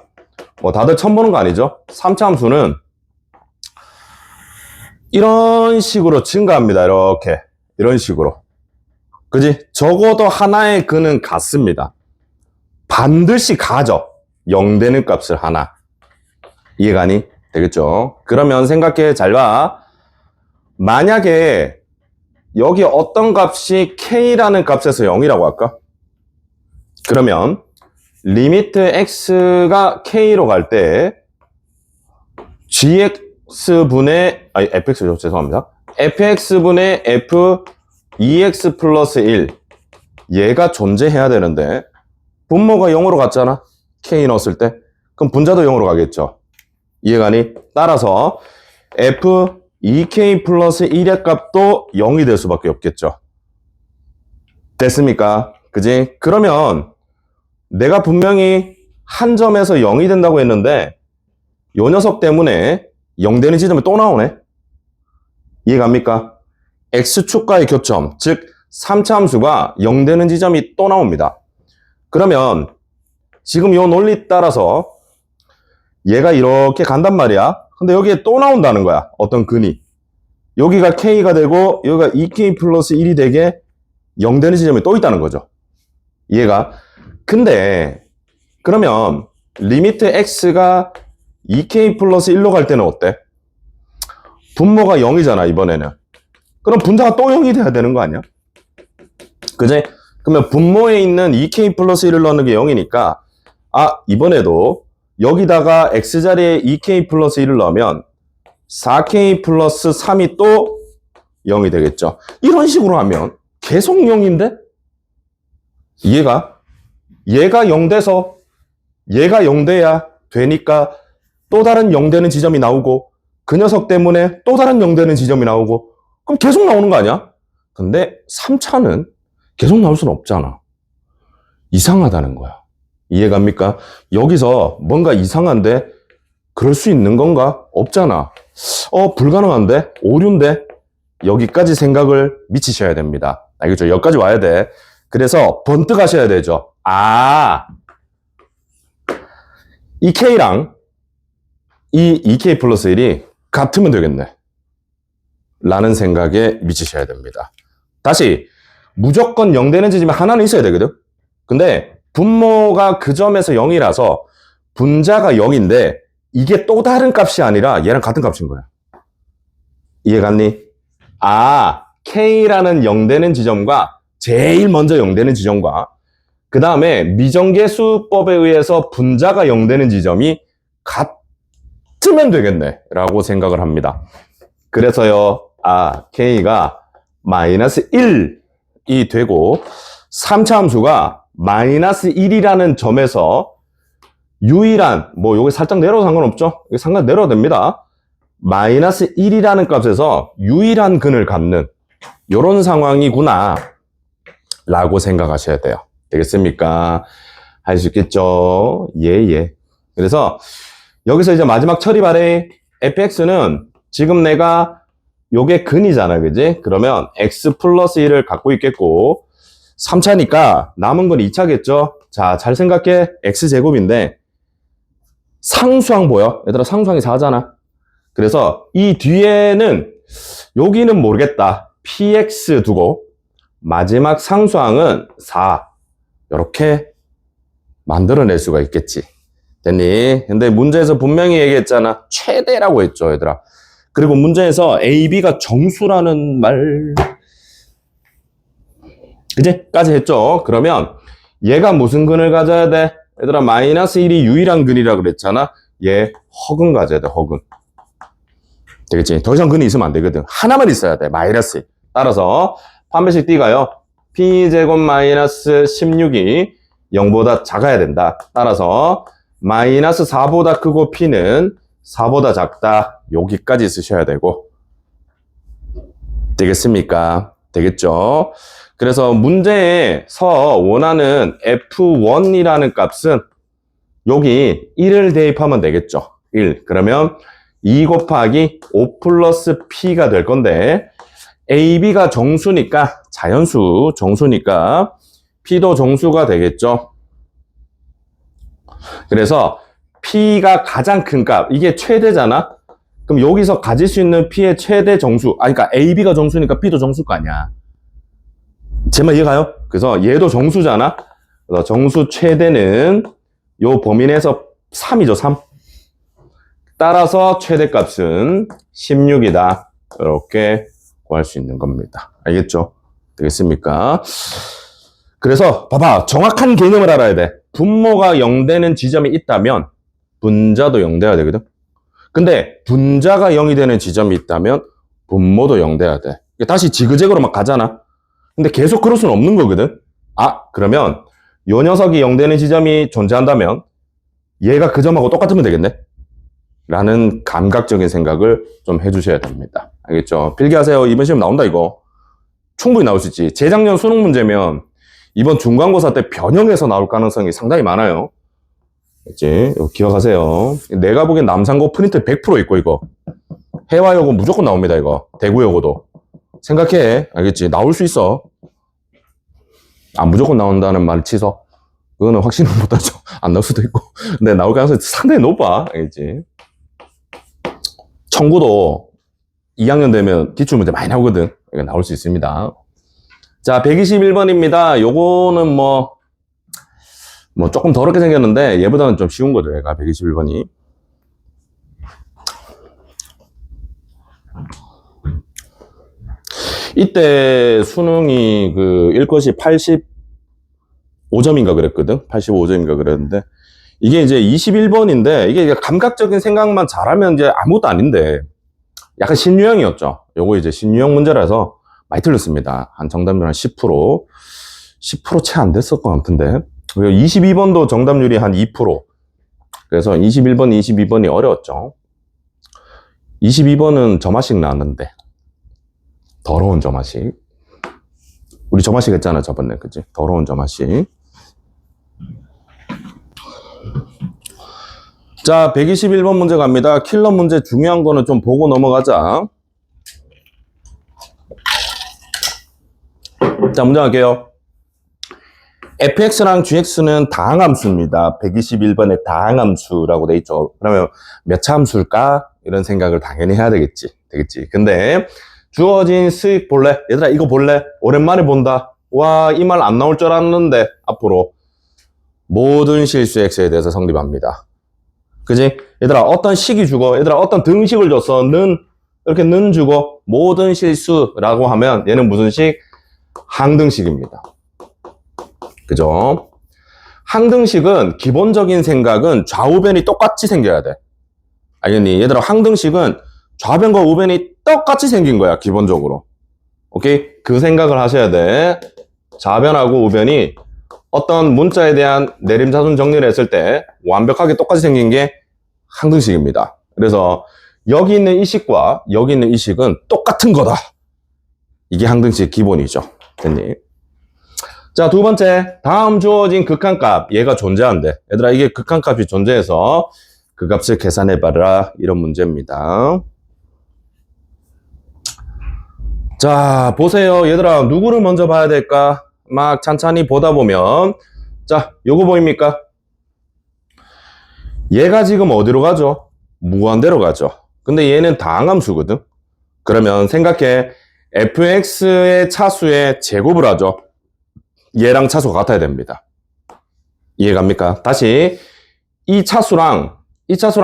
뭐 다들 처음 보는 거 아니죠? 3차 함수는 이런 식으로 증가합니다. 이렇게. 이런 식으로. 그지? 적어도 하나의 근은 같습니다. 반드시 가져. 0 되는 값을 하나. 이해가니? 되겠죠? 그러면 생각해. 잘 봐. 만약에 여기 어떤 값이 k라는 값에서 0이라고 할까? 그러면 리미트 x가 k로 갈 때 gx분의 fx죠. 죄송합니다. fx분의 f 2x 플러스 1 얘가 존재해야 되는데 분모가 0으로 갔잖아. k 넣었을 때. 그럼 분자도 0으로 가겠죠. 이해가니? 따라서 f 2k 플러스 1의 값도 0이 될 수밖에 없겠죠. 됐습니까? 그지? 그러면 내가 분명히 한 점에서 0이 된다고 했는데 요 녀석 때문에 0 되는 지점이 또 나오네. 이해갑니까? x축과의 교점, 즉 3차 함수가 0 되는 지점이 또 나옵니다. 그러면 지금 요 논리 따라서 얘가 이렇게 간단 말이야. 근데 여기에 또 나온다는 거야. 어떤 근이. 여기가 k가 되고 여기가 2k 플러스 1이 되게 0 되는 지점이 또 있다는 거죠. 이해가? 근데 그러면 리미트 x가 2k 플러스 1로 갈 때는 어때? 분모가 0이잖아 이번에는. 그럼 분자가 또 0이 돼야 되는 거 아니야? 그지? 그러면 분모에 있는 2k 플러스 1을 넣는 게 0이니까 이번에도 여기다가 x자리에 2k 플러스 1을 넣으면 4k 플러스 3이 또 0이 되겠죠. 이런 식으로 하면 계속 0인데? 이해가? 얘가 0 돼서 얘가 0 돼야 되니까 또 다른 0 되는 지점이 나오고 그 녀석 때문에 또 다른 0 되는 지점이 나오고 그럼 계속 나오는 거 아니야? 근데 3차는 계속 나올 수는 없잖아. 이상하다는 거야. 이해갑니까? 여기서 뭔가 이상한데 그럴 수 있는 건가? 없잖아. 불가능한데? 오류인데? 여기까지 생각을 미치셔야 됩니다. 알겠죠? 여기까지 와야 돼. 그래서 번뜩 하셔야 되죠. 이 k랑 이 2k 플러스 1이 같으면 되겠네. 라는 생각에 미치셔야 됩니다. 다시 무조건 0 되는 지점이 하나는 있어야 되거든. 근데 분모가 그 점에서 0이라서 분자가 0인데 이게 또 다른 값이 아니라 얘랑 같은 값인 거야. 이해갔니? k라는 0 되는 지점과 제일 먼저 0 되는 지점과 그 다음에 미정계수법에 의해서 분자가 0 되는 지점이 같으면 되겠네 라고 생각을 합니다. 그래서요 k가 마이너스 1이 되고 3차 함수가 마이너스 1이라는 점에서 유일한 요게 살짝 내려도 상관없죠? 이게 상관 내려도 됩니다. 마이너스 1이라는 값에서 유일한 근을 갖는 요런 상황이구나 라고 생각하셔야 돼요. 되겠습니까? 할 수 있겠죠? 예. 그래서 여기서 이제 마지막 처리 발의 fx는 지금 내가 요게 근이잖아, 그지? 그러면 x 플러스 1을 갖고 있겠고 3차니까 남은 건 2차겠죠? 자, 잘 생각해. x제곱인데 상수항 보여? 얘들아, 상수항이 4잖아. 그래서 이 뒤에는 여기는 모르겠다. px 두고 마지막 상수항은 4 이렇게 만들어낼 수가 있겠지. 됐니? 근데 문제에서 분명히 얘기했잖아. 최대라고 했죠, 얘들아. 그리고 문제에서 a, b가 정수라는 말 이제 까지 했죠. 그러면 얘가 무슨 근을 가져야 돼? 얘들아, 마이너스 1이 유일한 근이라 그랬잖아. 얘 허근 가져야 돼, 허근. 되겠지? 더 이상 근이 있으면 안 되거든. 하나만 있어야 돼, 마이너스 1. 따라서 판별식 D가요. P제곱 마이너스 16이 0보다 작아야 된다. 따라서 마이너스 4보다 크고 P는 4보다 작다. 여기까지 쓰셔야 되고. 되겠습니까? 되겠죠? 그래서 문제에서 원하는 F1이라는 값은 여기 1을 대입하면 되겠죠. 1. 그러면 2 곱하기 5 플러스 P가 될 건데 A, B가 정수니까 자연수 정수니까 P도 정수가 되겠죠. 그래서 P가 가장 큰 값, 이게 최대잖아. 그럼 여기서 가질 수 있는 P의 최대 정수, 그러니까 A, B가 정수니까 P도 정수일 거 아니야. 제 말 이해가요? 그래서 얘도 정수잖아. 그래서 정수 최대는 요 범위 내에서 3이죠, 3. 따라서 최대값은 16이다. 이렇게 구할 수 있는 겁니다. 알겠죠? 되겠습니까? 그래서 봐봐, 정확한 개념을 알아야 돼. 분모가 0 되는 지점이 있다면 분자도 0 돼야 되거든. 근데 분자가 0이 되는 지점이 있다면 분모도 0 돼야 돼. 다시 지그재그로 막 가잖아. 근데 계속 그럴 수는 없는 거거든. 그러면 요 녀석이 0 되는 지점이 존재한다면 얘가 그 점하고 똑같으면 되겠네? 라는 감각적인 생각을 좀 해주셔야 됩니다. 알겠죠? 필기하세요. 이번 시험 나온다, 이거. 충분히 나올 수 있지. 재작년 수능 문제면 이번 중간고사 때 변형해서 나올 가능성이 상당히 많아요. 알겠지? 이거 기억하세요. 내가 보기엔 남산고 프린트 100% 있고, 이거. 해와여고 무조건 나옵니다, 이거. 대구여고도. 생각해. 알겠지? 나올 수 있어. 무조건 나온다는 말 취소. 그거는 확신은 못하죠. 안 나올 수도 있고. 근데 나올 가능성이 상당히 높아. 알겠지? 청구도 2학년 되면 기출문제 많이 나오거든. 이거 나올 수 있습니다. 자, 121번입니다. 요거는 뭐 조금 더럽게 생겼는데 얘보다는 좀 쉬운 거죠. 얘가 121번이. 이때 수능이 그 1것이 85점인가 그랬거든. 85점인가 그랬는데 이게 이제 21번인데 이게 감각적인 생각만 잘하면 이제 아무것도 아닌데 약간 신유형이었죠. 요거 이제 신유형 문제라서 많이 틀렸습니다. 한 정답률 한 10%. 10% 채 안 됐을 것 같은데. 그리고 22번도 정답률이 한 2%. 그래서 21번, 22번이 어려웠죠. 22번은 점화식 나왔는데. 더러운 점화식. 우리 점화식 했잖아, 저번에. 그치? 더러운 점화식. 자, 121번 문제 갑니다. 킬러 문제 중요한 거는 좀 보고 넘어가자. 자, 문제 갈게요. fx랑 gx는 다항함수입니다. 121번에 다항함수라고 돼 있죠. 그러면 몇 차 함수일까? 이런 생각을 당연히 해야 되겠지. 근데 주어진 수익 볼래? 얘들아, 이거 볼래? 오랜만에 본다. 와, 이 말 안 나올 줄 알았는데 앞으로 모든 실수 x에 대해서 성립합니다. 그지? 얘들아, 어떤 식이 주고, 얘들아, 어떤 등식을 줬어. 이렇게 는 주고, 모든 실수라고 하면 얘는 무슨 식? 항등식입니다. 그죠? 항등식은 기본적인 생각은 좌우변이 똑같이 생겨야 돼. 알겠니? 얘들아, 항등식은 좌변과 우변이 똑같이 생긴 거야, 기본적으로. 오케이? 그 생각을 하셔야 돼. 좌변하고 우변이 어떤 문자에 대한 내림차순 정리를 했을 때 완벽하게 똑같이 생긴 게 항등식입니다. 그래서 여기 있는 이 식과 여기 있는 이 식은 똑같은 거다. 이게 항등식 기본이죠. 됐니? 자, 두 번째. 다음 주어진 극한값. 얘가 존재한대. 얘들아, 이게 극한값이 존재해서 그 값을 계산해봐라. 이런 문제입니다. 자, 보세요. 얘들아, 누구를 먼저 봐야 될까? 막 찬찬히 보다 보면. 자, 요거 보입니까? 얘가 지금 어디로 가죠? 무한대로 가죠. 근데 얘는 다항함수거든. 그러면 생각해. fx의 차수의 제곱을 하죠. 얘랑 차수가 같아야 됩니다. 이해갑니까? 다시 이 차수랑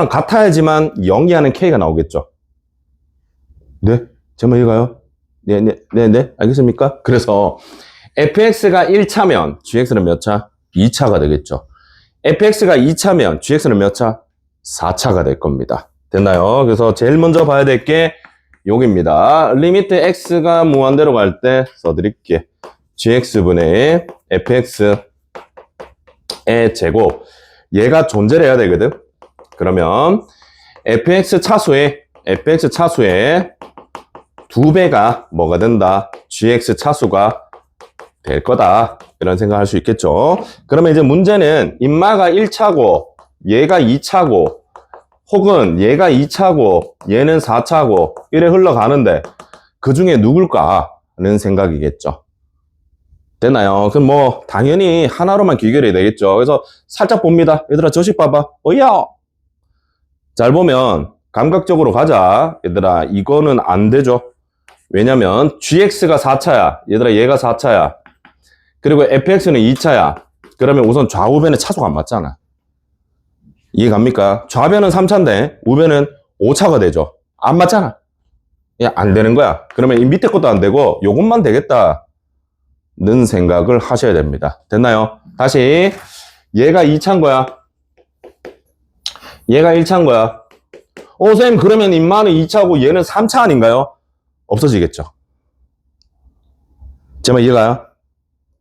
같아야지만 0이 하는 k가 나오겠죠. 네? 정말 이해가요? 네. 알겠습니까? 그래서 fx가 1차면 gx는 몇 차? 2차가 되겠죠. fx가 2차면 gx는 몇 차? 4차가 될 겁니다. 됐나요? 그래서 제일 먼저 봐야 될 게 여기입니다. 리미트 x가 무한대로 갈 때 써드릴게. gx분의 fx의 제곱. 얘가 존재를 해야 되거든. 그러면 fx 차수의 2배가 뭐가 된다? gx 차수가 될 거다. 이런 생각할 수 있겠죠. 그러면 이제 문제는 인마가 1차고 얘가 2차고 혹은 얘가 2차고 얘는 4차고 이래 흘러가는데 그 중에 누굴까 하는 생각이겠죠. 됐나요? 그럼 뭐 당연히 하나로만 귀결해야 되겠죠. 그래서 살짝 봅니다. 얘들아 저식 봐봐. 어이야. 잘 보면 감각적으로 가자. 얘들아 이거는 안 되죠. 왜냐면 gx가 4차야. 얘들아 얘가 4차야. 그리고 fx는 2차야. 그러면 우선 좌우변의 차수가 안 맞잖아. 이해갑니까? 좌변은 3차인데 우변은 5차가 되죠. 안 맞잖아. 안 되는 거야. 그러면 이 밑에 것도 안 되고 요것만 되겠다. 는 생각을 하셔야 됩니다. 됐나요? 다시 얘가 2차인 거야. 얘가 1차인 거야. 선생님 그러면 인마는 2차고 얘는 3차 아닌가요? 없어지겠죠. 제가 이해가요?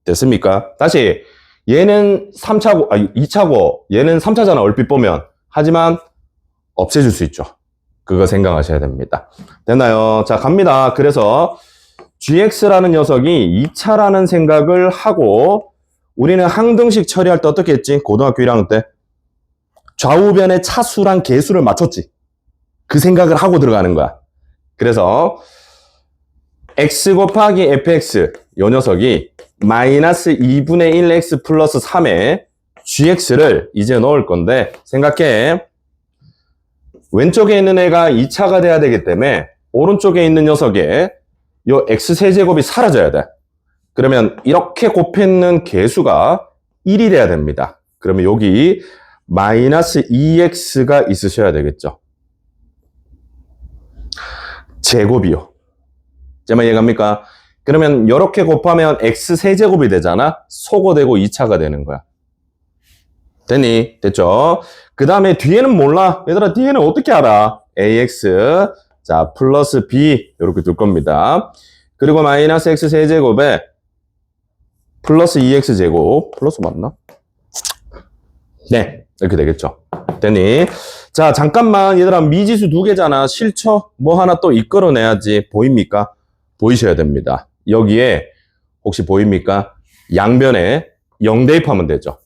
됐습니까? 다시 얘는 3차고 2차고 얘는 3차잖아 얼핏 보면. 하지만 없애줄 수 있죠. 그거 생각하셔야 됩니다. 됐나요? 자 갑니다. 그래서 gx라는 녀석이 2차라는 생각을 하고 우리는 항등식 처리할 때 어떻게 했지? 고등학교 1학년 때 좌우변의 차수랑 개수를 맞췄지. 그 생각을 하고 들어가는 거야. 그래서 x 곱하기 fx 요 녀석이 마이너스 2분의 1x 플러스 3에 gx를 이제 넣을 건데 생각해. 왼쪽에 있는 애가 2차가 돼야 되기 때문에 오른쪽에 있는 녀석에 요 x세제곱이 사라져야 돼. 그러면 이렇게 곱했는 개수가 1이 돼야 됩니다. 그러면 여기 마이너스 2x가 있으셔야 되겠죠. 제곱이요. 제만 이해갑니까? 그러면 이렇게 곱하면 x세제곱이 되잖아. 소거되고 2차가 되는 거야. 됐니? 됐죠? 그 다음에 뒤에는 몰라. 얘들아 뒤에는 어떻게 알아? ax 자 플러스 b 이렇게 둘 겁니다. 그리고 마이너스 x 세제곱에 플러스 2x 제곱 플러스 맞나? 네 이렇게 되겠죠. 됐니? 자 잠깐만 얘들아 미지수 두 개잖아. 실쳐 뭐 하나 또 이끌어내야지. 보입니까? 보이셔야 됩니다. 여기에 혹시 보입니까? 양변에 0 대입하면 되죠.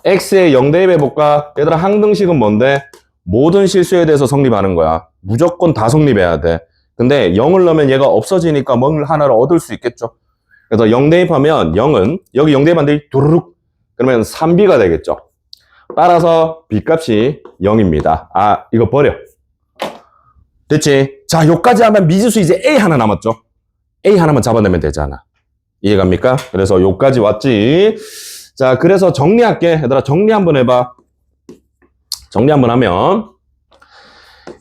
x에 0 대입해볼까? 얘들아 항등식은 뭔데? 모든 실수에 대해서 성립하는 거야. 무조건 다 성립해야 돼. 근데 0을 넣으면 얘가 없어지니까 뭘 하나를 얻을 수 있겠죠. 그래서 0 대입하면 0은 여기 0 대입하는데 두루룩 그러면 3b가 되겠죠. 따라서 b값이 0입니다. 이거 버려. 됐지? 자 요까지 하면 미지수 이제 a 하나 남았죠. a 하나만 잡아내면 되잖아. 이해갑니까? 그래서 요까지 왔지. 자 그래서 정리할게. 얘들아 정리 한번 해봐. 정리 한번 하면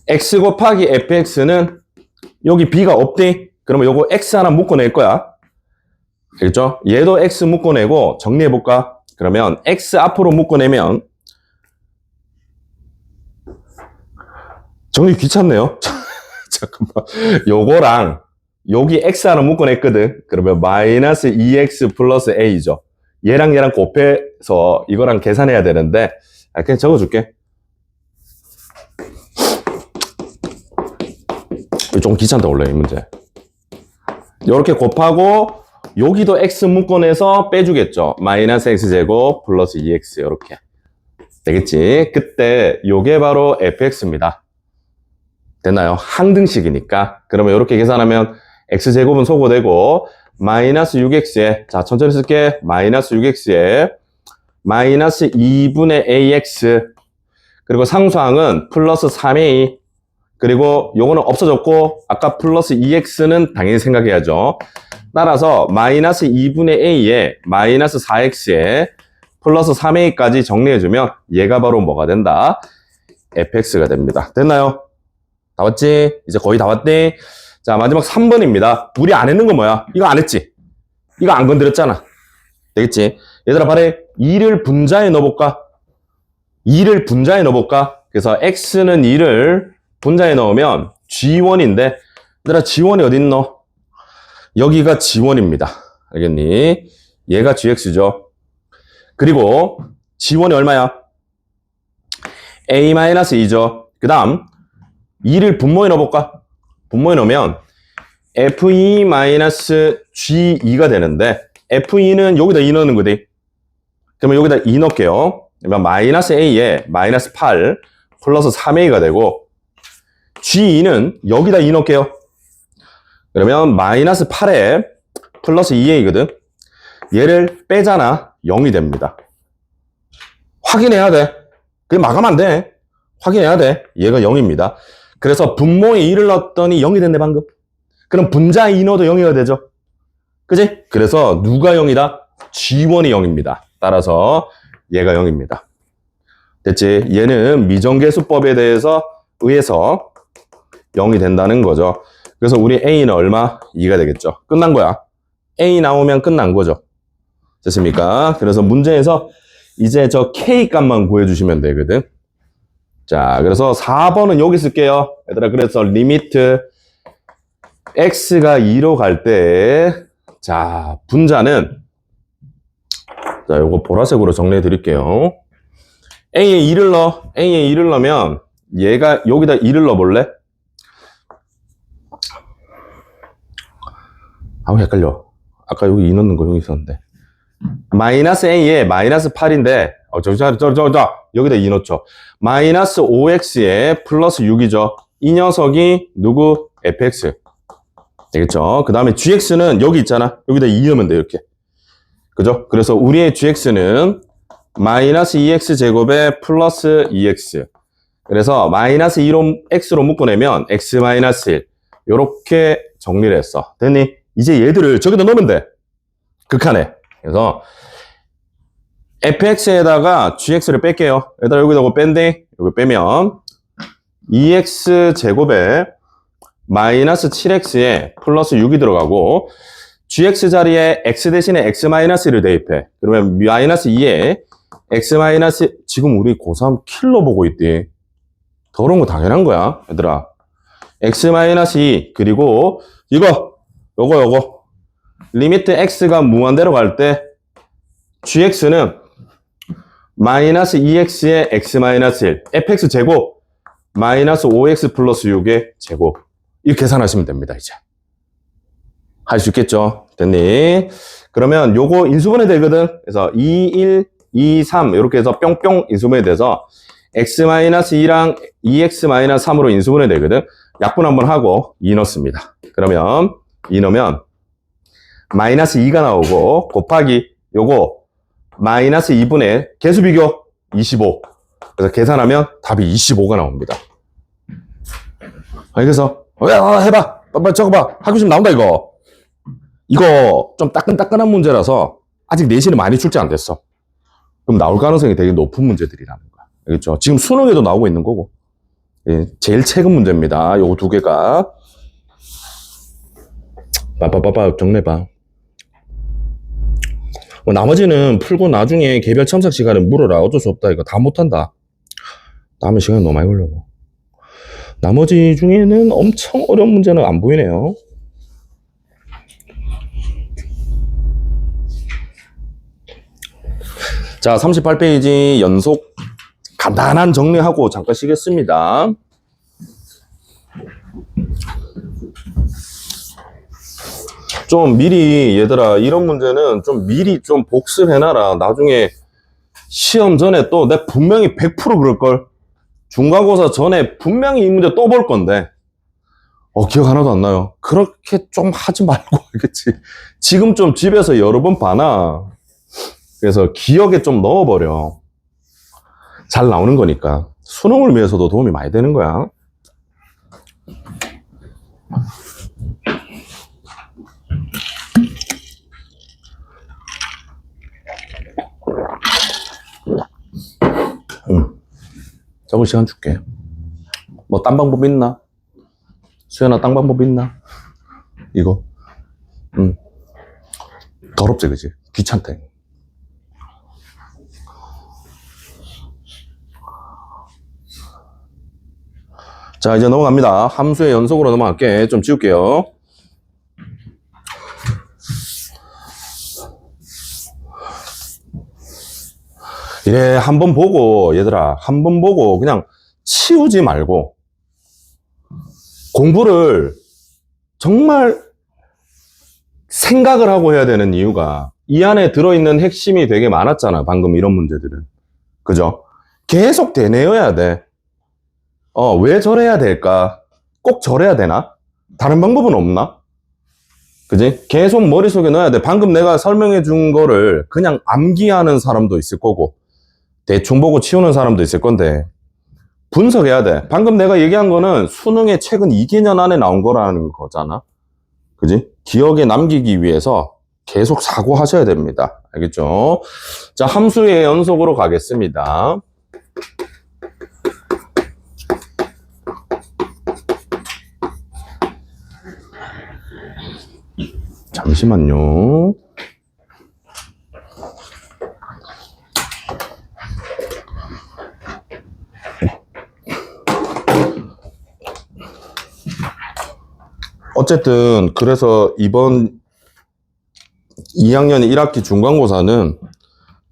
x 곱하기 fx는 여기 b가 없대. 그러면 요거 x 하나 묶어낼 거야. 알겠죠? 얘도 x 묶어내고 정리해볼까? 그러면 x 앞으로 묶어내면 정리 귀찮네요. 잠깐만. 요거랑 여기 x 하나 묶어냈거든. 그러면 마이너스 2x 플러스 a죠. 얘랑 얘랑 곱해서 이거랑 계산해야 되는데 그냥 적어줄게. 좀 귀찮다 원래 이 문제. 이렇게 곱하고 여기도 x 묶어내서 빼주겠죠. 마이너스 x제곱 플러스 2x 이렇게 되겠지. 그때 요게 바로 fx입니다. 됐나요? 항등식이니까. 그러면 이렇게 계산하면 x제곱은 소거되고 마이너스 6x에 자 천천히 쓸게. 마이너스 6x에 마이너스 2분의 ax 그리고 상수항은 플러스 3a 그리고 요거는 없어졌고 아까 플러스 2x는 당연히 생각해야죠. 따라서 마이너스 2분의 a에 마이너스 4x에 플러스 3a까지 정리해주면 얘가 바로 뭐가 된다? fx가 됩니다. 됐나요? 다 왔지? 이제 거의 다 왔대. 자, 마지막 3번입니다. 우리 안 했는 거 뭐야? 이거 안 했지? 이거 안 건드렸잖아. 되겠지? 얘들아, 발에 2를 분자에 넣어볼까? 2를 분자에 넣어볼까? 그래서 x는 2를 분자에 넣으면 g1인데, 얘들아, g1이 어딨노? 여기가 g1입니다. 알겠니? 얘가 gx죠. 그리고 g1이 얼마야? a-2죠. 그 다음 2를 분모에 넣어볼까? 분모에 넣으면 f2-g2가 되는데 f2는 여기다 2 넣는 거지. 그러면 여기다 2 넣을게요. 그러면 마이너스 a에 마이너스 8 플러스 3a가 되고 g2는 여기다 2 넣을게요. 그러면 마이너스 8에 플러스 2a거든. 얘를 빼잖아. 0이 됩니다. 확인해야 돼. 그게 마감 안 돼. 확인해야 돼. 얘가 0입니다. 그래서 분모에 2를 넣었더니 0이 됐네 방금. 그럼 분자에 2 넣어도 0이가 되죠. 그지? 그래서 누가 0이다? G1이 0입니다. 따라서 얘가 0입니다. 됐지? 얘는 미정계수법에 의해서 0이 된다는 거죠. 그래서 우리 A는 얼마? 2가 되겠죠. 끝난 거야. A 나오면 끝난 거죠. 됐습니까? 그래서 문제에서 이제 저 K 값만 구해주시면 되거든. 자, 그래서 4번은 여기 쓸게요. 얘들아, 그래서 리미트 x가 2로 갈 때, 자, 분자는, 자, 요거 보라색으로 정리해 드릴게요. A에 2를 넣어. A에 2를 넣으면, 얘가 여기다 2를 넣어볼래? 아우, 헷갈려. 아까 여기 2 넣는 거 여기 있었는데. 마이너스 A에 마이너스 8인데, 여기다 2 넣죠. 마이너스 5x에 플러스 6이죠. 이 녀석이 누구? fx. 되겠죠? 그 다음에 gx는 여기 있잖아. 여기다 2 넣으면 돼, 이렇게. 그죠? 그래서 우리의 gx는 마이너스 2x 제곱에 플러스 2x. 그래서 마이너스 2로 x로 묶어내면 x 마이너스 1. 요렇게 정리를 했어. 됐니? 이제 얘들을 저기다 넣으면 돼. 극한에. 그래서 fx에다가 gx를 뺄게요. 얘들아 여기다 뭐 뺀대? 여기 빼면 2x 제곱에 마이너스 7x에 플러스 6이 들어가고 gx 자리에 x 대신에 x 마이너스 1을 대입해. 그러면 마이너스 2에 x 마이너스 지금 우리 고3 킬러 보고 있대. 더러운 거 당연한 거야 얘들아. x 마이너스 2 그리고 요거 리미트 x가 무한대로 갈 때 gx는 마이너스 2x에 x 마이너스 1 fx 제곱 마이너스 5x 플러스 6의 제곱 이렇게 계산하시면 됩니다. 이제 할 수 있겠죠? 됐니? 그러면 요거 인수분해 되거든. 그래서 2, 1, 2, 3 이렇게 해서 뿅뿅 인수분해 돼서 x 마이너스 2랑 2x 마이너스 3으로 인수분해 되거든. 약분 한번 하고 2 넣습니다. 그러면 2 넣으면 마이너스 2가 나오고 곱하기 요거 마이너스 2분의 개수비교 25. 그래서 계산하면 답이 25가 나옵니다. 그래서 해봐. 빨리 적어봐. 학교시험 나온다 이거. 이거 좀 따끈따끈한 문제라서 아직 내신이 많이 출제 안 됐어. 그럼 나올 가능성이 되게 높은 문제들이라는 거야. 알겠죠? 지금 수능에도 나오고 있는 거고. 예, 제일 최근 문제입니다. 요거 두 개가. 빠빠빠빠 정리해봐. 나머지는 풀고 나중에 개별 첨삭 시간에 물어라. 어쩔 수 없다. 이거 다 못한다. 다음에 시간이 너무 많이 걸려고. 나머지 중에는 엄청 어려운 문제는 안 보이네요. 자, 38페이지 연속 간단한 정리하고 잠깐 쉬겠습니다. 좀 미리, 얘들아, 이런 문제는 좀 미리 좀 복습해놔라. 나중에 시험 전에 또 내 분명히 100% 그럴걸. 중간고사 전에 분명히 이 문제 또 볼 건데. 기억 하나도 안 나요. 그렇게 좀 하지 말고, 알겠지? 지금 좀 집에서 여러 번 봐놔. 그래서 기억에 좀 넣어버려. 잘 나오는 거니까. 수능을 위해서도 도움이 많이 되는 거야. 적은 시간 줄게. 뭐, 딴 방법 있나? 수연아, 딴 방법 있나? 이거. 더럽지, 그지? 귀찮대. 자, 이제 넘어갑니다. 함수의 연속으로 넘어갈게. 좀 지울게요. 이래, 한번 보고, 얘들아, 한번 보고, 그냥 치우지 말고, 공부를 정말 생각을 하고 해야 되는 이유가, 이 안에 들어있는 핵심이 되게 많았잖아, 방금 이런 문제들은. 그죠? 계속 되뇌어야 돼. 왜 저래야 될까? 꼭 저래야 되나? 다른 방법은 없나? 그지? 계속 머릿속에 넣어야 돼. 방금 내가 설명해 준 거를 그냥 암기하는 사람도 있을 거고, 대충 보고 치우는 사람도 있을 건데, 분석해야 돼. 방금 내가 얘기한 거는 수능에 최근 2개년 안에 나온 거라는 거잖아. 그지? 기억에 남기기 위해서 계속 사고하셔야 됩니다. 알겠죠? 자, 함수의 연속으로 가겠습니다. 잠시만요. 어쨌든 그래서 이번 2학년 1학기 중간고사는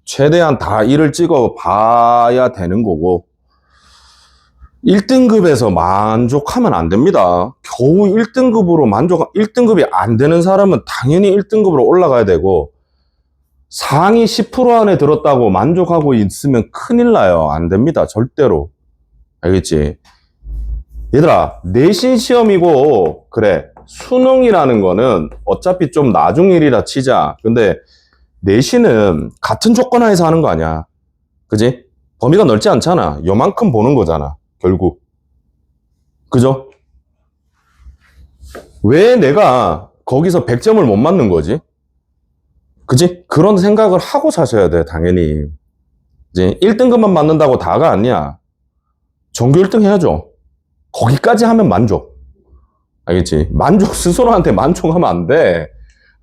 최대한 다 1을 찍어 봐야 되는 거고 1등급에서 만족하면 안 됩니다. 겨우 1등급으로 1등급이 안 되는 사람은 당연히 1등급으로 올라가야 되고 상위 10% 안에 들었다고 만족하고 있으면 큰일 나요. 안 됩니다. 절대로. 알겠지? 얘들아, 내신 시험이고 그래, 수능이라는 거는 어차피 좀 나중 일이라 치자. 근데 내신은 같은 조건 하에서 하는 거 아니야. 그지? 범위가 넓지 않잖아. 요만큼 보는 거잖아. 결국. 그죠? 왜 내가 거기서 100점을 못 맞는 거지? 그지? 그런 생각을 하고 사셔야 돼, 당연히. 이제 1등급만 맞는다고 다가 아니야. 전교 1등 해야죠. 거기까지 하면 만족. 알겠지? 스스로한테 만족하면 안 돼.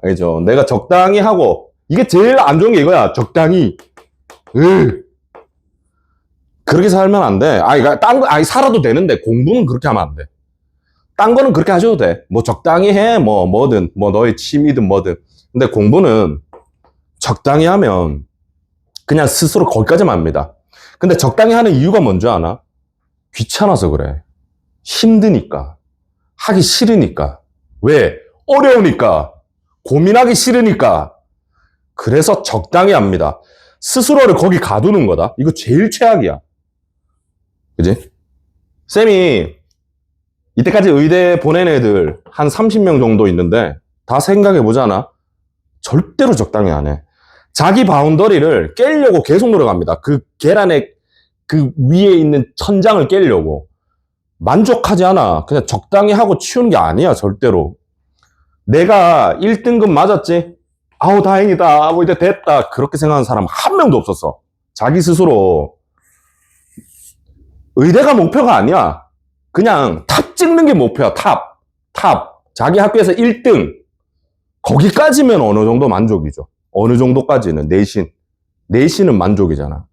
알겠죠? 내가 적당히 하고, 이게 제일 안 좋은 게 이거야. 적당히. 그렇게 살면 안 돼. 살아도 되는데, 공부는 그렇게 하면 안 돼. 딴 거는 그렇게 하셔도 돼. 뭐 적당히 해. 뭐든. 뭐 너의 취미든 뭐든. 근데 공부는 적당히 하면 그냥 스스로 거기까지만 합니다. 근데 적당히 하는 이유가 뭔지 아나? 귀찮아서 그래. 힘드니까. 하기 싫으니까. 왜? 어려우니까. 고민하기 싫으니까. 그래서 적당히 합니다. 스스로를 거기 가두는 거다. 이거 제일 최악이야. 그지? 쌤이 이때까지 의대 보낸 애들 한 30명 정도 있는데 다 생각해보잖아. 절대로 적당히 안 해. 자기 바운더리를 깨려고 계속 노력합니다. 그 계란의 그 위에 있는 천장을 깨려고. 만족하지 않아. 그냥 적당히 하고 치우는 게 아니야, 절대로. 내가 1등급 맞았지? 아우, 다행이다. 뭐 이제 됐다. 그렇게 생각하는 사람 한 명도 없었어. 자기 스스로. 의대가 목표가 아니야. 그냥 탑 찍는 게 목표야, 탑. 자기 학교에서 1등. 거기까지면 어느 정도 만족이죠. 어느 정도까지는. 내신은 만족이잖아.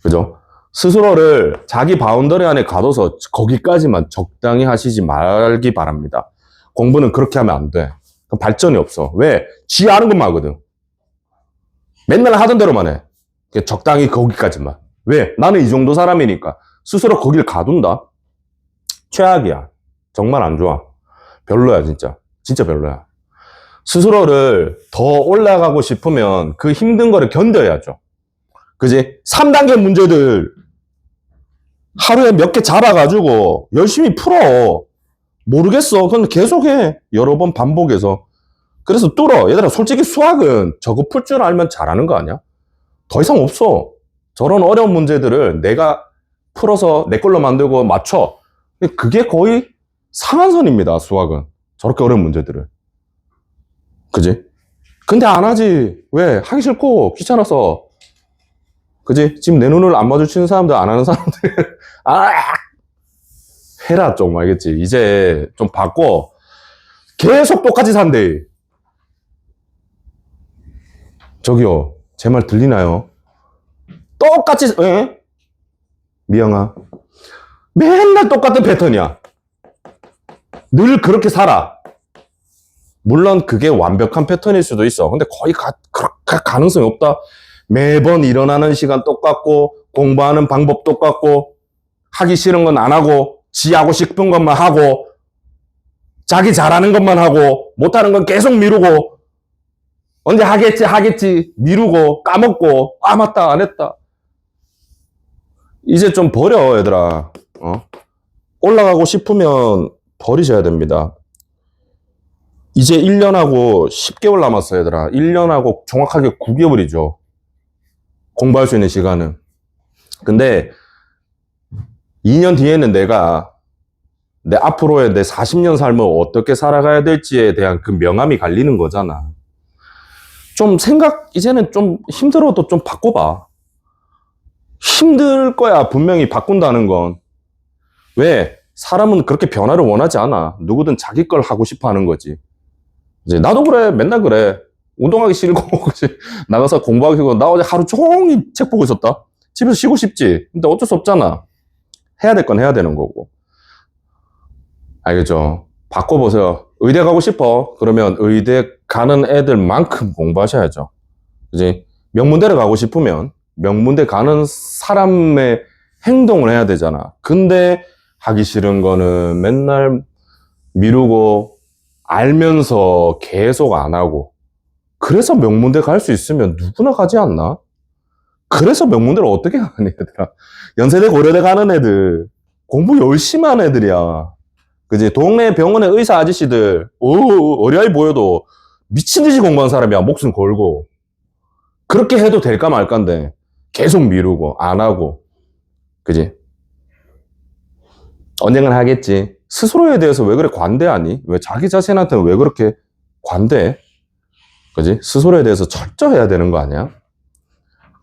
그죠? 스스로를 자기 바운더리 안에 가둬서 거기까지만 적당히 하시지 말기 바랍니다. 공부는 그렇게 하면 안 돼. 그럼 발전이 없어. 왜? 지 아는 것만 하거든. 맨날 하던 대로만 해. 적당히 거기까지만. 왜? 나는 이 정도 사람이니까. 스스로 거길 가둔다? 최악이야. 정말 안 좋아. 별로야, 진짜. 진짜 별로야. 스스로를 더 올라가고 싶으면 그 힘든 거를 견뎌야죠. 그지? 3단계 문제들 하루에 몇 개 잡아가지고 열심히 풀어. 모르겠어. 그럼 계속해. 여러 번 반복해서. 그래서 뚫어. 얘들아, 솔직히 수학은 저거 풀 줄 알면 잘하는 거 아니야? 더 이상 없어. 저런 어려운 문제들을 내가 풀어서 내 걸로 만들고 맞춰. 그게 거의 상한선입니다, 수학은. 저렇게 어려운 문제들을. 그지? 근데 안 하지. 왜? 하기 싫고, 귀찮아서. 그지? 지금 내 눈을 안 마주치는 사람들, 안 하는 사람들, 해라, 좀, 알겠지? 이제 좀 바꿔. 계속 똑같이 산대. 저기요, 제 말 들리나요? 똑같이, 에? 미영아. 맨날 똑같은 패턴이야. 늘 그렇게 살아. 물론 그게 완벽한 패턴일 수도 있어. 근데 거의 그렇게 가능성이 없다. 매번 일어나는 시간 똑같고, 공부하는 방법 똑같고, 하기 싫은 건 안 하고, 지 하고 싶은 것만 하고, 자기 잘하는 것만 하고, 못하는 건 계속 미루고, 언제 하겠지, 미루고, 까먹고, 아, 맞다, 안 했다. 이제 좀 버려, 얘들아. 올라가고 싶으면 버리셔야 됩니다. 이제 1년하고 10개월 남았어요, 얘들아. 1년하고 정확하게 9개월이죠. 공부할 수 있는 시간은. 근데 2년 뒤에는 내가 내 앞으로의 내 40년 삶을 어떻게 살아가야 될지에 대한 그 명암이 갈리는 거잖아. 좀 이제는 좀 힘들어도 좀 바꿔봐. 힘들 거야, 분명히 바꾼다는 건. 왜? 사람은 그렇게 변화를 원하지 않아. 누구든 자기 걸 하고 싶어 하는 거지. 이제 나도 그래, 맨날 그래. 운동하기 싫고, 그치? 나가서 공부하기 싫고, 나 어제 하루 종일 책 보고 있었다. 집에서 쉬고 싶지. 근데 어쩔 수 없잖아. 해야 될 건 해야 되는 거고. 알겠죠? 바꿔보세요. 의대 가고 싶어. 그러면 의대 가는 애들만큼 공부하셔야죠. 그지? 명문대를 가고 싶으면 명문대 가는 사람의 행동을 해야 되잖아. 근데 하기 싫은 거는 맨날 미루고 알면서 계속 안 하고. 그래서 명문대 갈 수 있으면 누구나 가지 않나? 그래서 명문대를 어떻게 가는 애들아? 연세대 고려대 가는 애들 공부 열심히 하는 애들이야. 그지? 동네 병원의 의사 아저씨들 어려이 보여도 미친 듯이 공부한 사람이야. 목숨 걸고. 그렇게 해도 될까 말까인데 계속 미루고 안 하고. 그지? 언젠간 하겠지. 스스로에 대해서 왜 그래 관대하니? 왜 자기 자신한테는 왜 그렇게 관대해? 그지? 스스로에 대해서 철저해야 되는 거 아니야?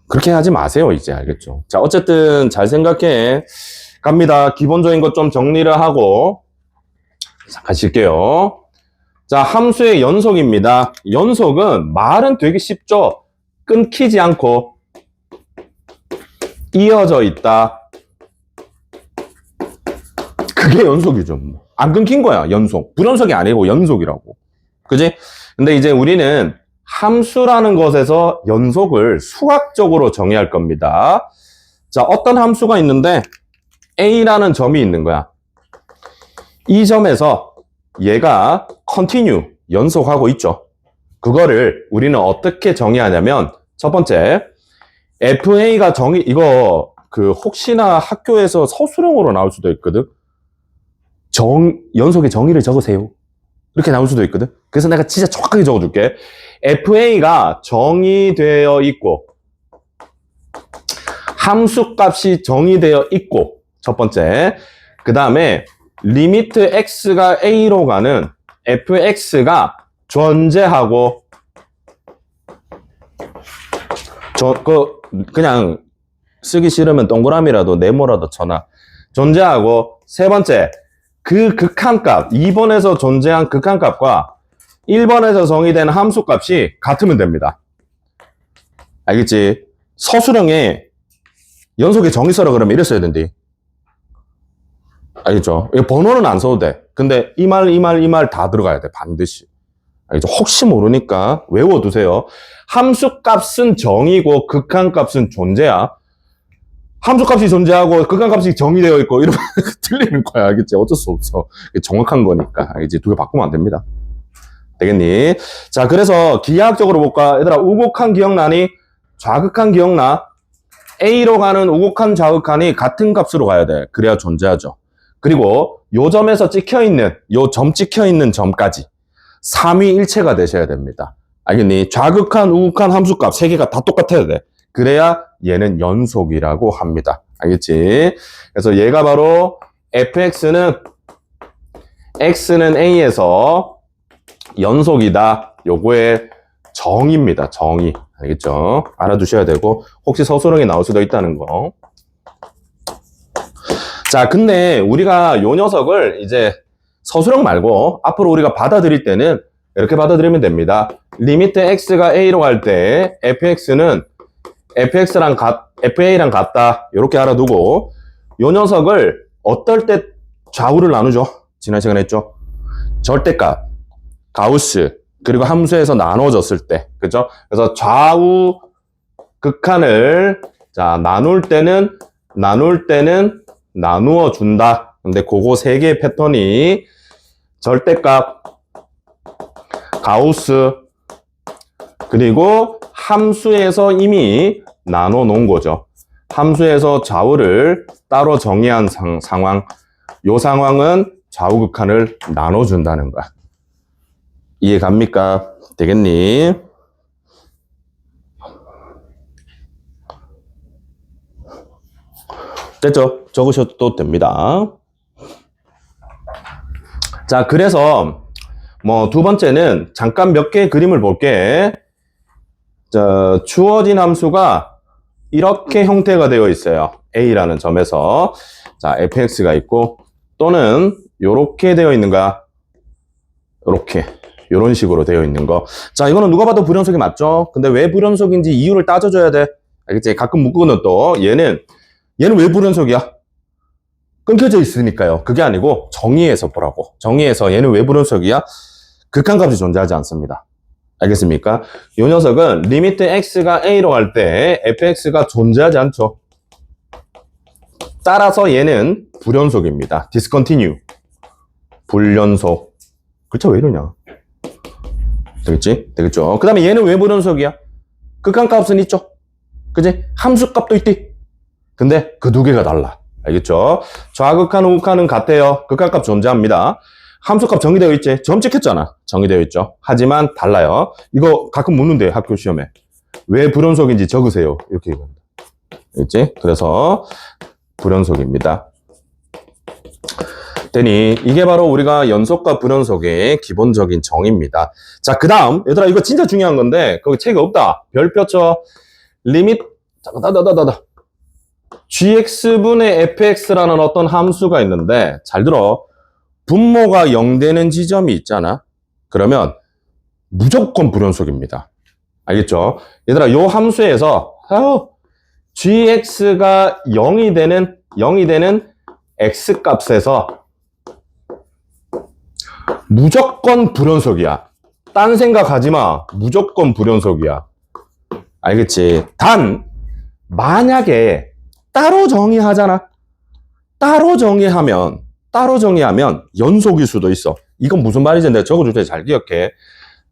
그렇게 하지 마세요, 이제. 알겠죠? 자, 어쨌든 잘 생각해. 갑니다. 기본적인 것 좀 정리를 하고 가실게요. 자, 함수의 연속입니다. 연속은 말은 되게 쉽죠? 끊기지 않고 이어져 있다. 그게 연속이죠. 안 끊긴 거야, 연속. 불연속이 아니고 연속이라고. 그지? 근데 이제 우리는 함수라는 것에서 연속을 수학적으로 정의할 겁니다. 자, 어떤 함수가 있는데 A라는 점이 있는 거야. 이 점에서 얘가 continue, 연속하고 있죠. 그거를 우리는 어떻게 정의하냐면 첫 번째, FA가 이거 혹시나 학교에서 서술형으로 나올 수도 있거든. 연속의 정의를 적으세요. 이렇게 나올 수도 있거든. 그래서 내가 진짜 정확하게 적어줄게. FA가 정의되어 있고 함수값이 정의되어 있고 첫 번째. 그 다음에 리미트 x가 a로 가는 fx가 존재하고 그냥 쓰기 싫으면 동그라미라도 네모라도 쳐놔. 존재하고 세 번째. 그 극한값, 2번에서 존재한 극한값과 1번에서 정의된 함수값이 같으면 됩니다. 알겠지? 서술형에 연속의 정의서라 그러면 이랬어야 된대. 알겠죠? 번호는 안 써도 돼. 근데 이 말 다 들어가야 돼. 반드시. 알겠죠? 혹시 모르니까 외워두세요. 함수값은 정의고 극한값은 존재야. 함수값이 존재하고 극한값이 정의되어 있고 이러면 틀리는 거야. 알겠지? 어쩔 수 없어. 정확한 거니까. 알겠지? 두 개 바꾸면 안 됩니다. 되겠니? 자, 그래서 기하학적으로 볼까? 얘들아, 우곡한 기억나니? 좌극한 기억나? A로 가는 우곡한 좌극한이 같은 값으로 가야 돼. 그래야 존재하죠. 그리고 요 점에서 찍혀있는, 요 점 찍혀있는 점까지 삼위일체가 되셔야 됩니다. 알겠니? 좌극한, 우극한 함수값 세 개가 다 똑같아야 돼. 그래야 얘는 연속이라고 합니다. 알겠지? 그래서 얘가 바로 fx는 x는 a에서 연속이다. 요거의 정의입니다. 정의. 알겠죠? 알아두셔야 되고 혹시 서술형이 나올 수도 있다는 거. 자, 근데 우리가 요 녀석을 이제 서술형 말고 앞으로 우리가 받아들일 때는 이렇게 받아들이면 됩니다. 리미트 x가 a로 갈 때 fx는 fa랑 같다. 이렇게 알아두고 요 녀석을 어떨 때 좌우를 나누죠? 지난 시간에 했죠? 절대값, 가우스, 그리고 함수에서 나눠졌을 때, 그죠? 그래서 좌우 극한을 자 나눌 때는 나누어 준다. 근데 그거 세 개의 패턴이 절대값, 가우스, 그리고 함수에서 이미 나눠 놓은 거죠. 함수에서 좌우를 따로 정의한 상황. 요 상황은 좌우 극한을 나눠준다는 거야. 이해 갑니까? 되겠니? 됐죠? 적으셔도 됩니다. 자, 그래서 뭐 두 번째는 잠깐 몇 개의 그림을 볼게. 자, 주어진 함수가 이렇게 형태가 되어 있어요. A라는 점에서. 자, fx가 있고 또는 요렇게 되어 있는가? 요렇게. 요런 식으로 되어 있는 거. 자, 이거는 누가 봐도 불연속이 맞죠? 근데 왜 불연속인지 이유를 따져줘야 돼. 알겠지? 가끔 묻고는 또 얘는 왜 불연속이야? 끊겨져 있으니까요. 그게 아니고 정의해서 보라고. 정의해서 얘는 왜 불연속이야? 극한값이 존재하지 않습니다. 알겠습니까? 이 녀석은 리미트 x가 a로 갈 때 fx가 존재하지 않죠. 따라서 얘는 불연속입니다. discontinue. 불연속. 그쵸? 왜 이러냐? 되겠지? 되겠죠? 그 다음에 얘는 왜 불연속이야? 극한값은 있죠? 그지? 함수값도 있디. 근데 그 두 개가 달라. 알겠죠? 좌극한, 우극한은 같아요. 극한값 존재합니다. 함수값 정의되어 있지? 점 찍혔잖아. 정의되어 있죠? 하지만 달라요. 이거 가끔 묻는데 학교 시험에. 왜 불연속인지 적으세요. 이렇게 얘기합니다. 알겠지? 그래서 불연속입니다. 되니 이게 바로 우리가 연속과 불연속의 기본적인 정의입니다. 자, 그 다음 얘들아 이거 진짜 중요한 건데 거기 책이 없다. 별표 쳐. 리밋 gx분의 fx라는 어떤 함수가 있는데 잘 들어. 분모가 0 되는 지점이 있잖아. 그러면 무조건 불연속입니다. 알겠죠? 얘들아 요 함수에서 gx가 0이 되는 x값에서 무조건 불연속이야. 딴 생각하지 마. 무조건 불연속이야. 알겠지? 단 만약에 따로 정의하잖아. 따로 정의하면 연속일 수도 있어. 이건 무슨 말인지 내가 적어줄 때 잘 기억해.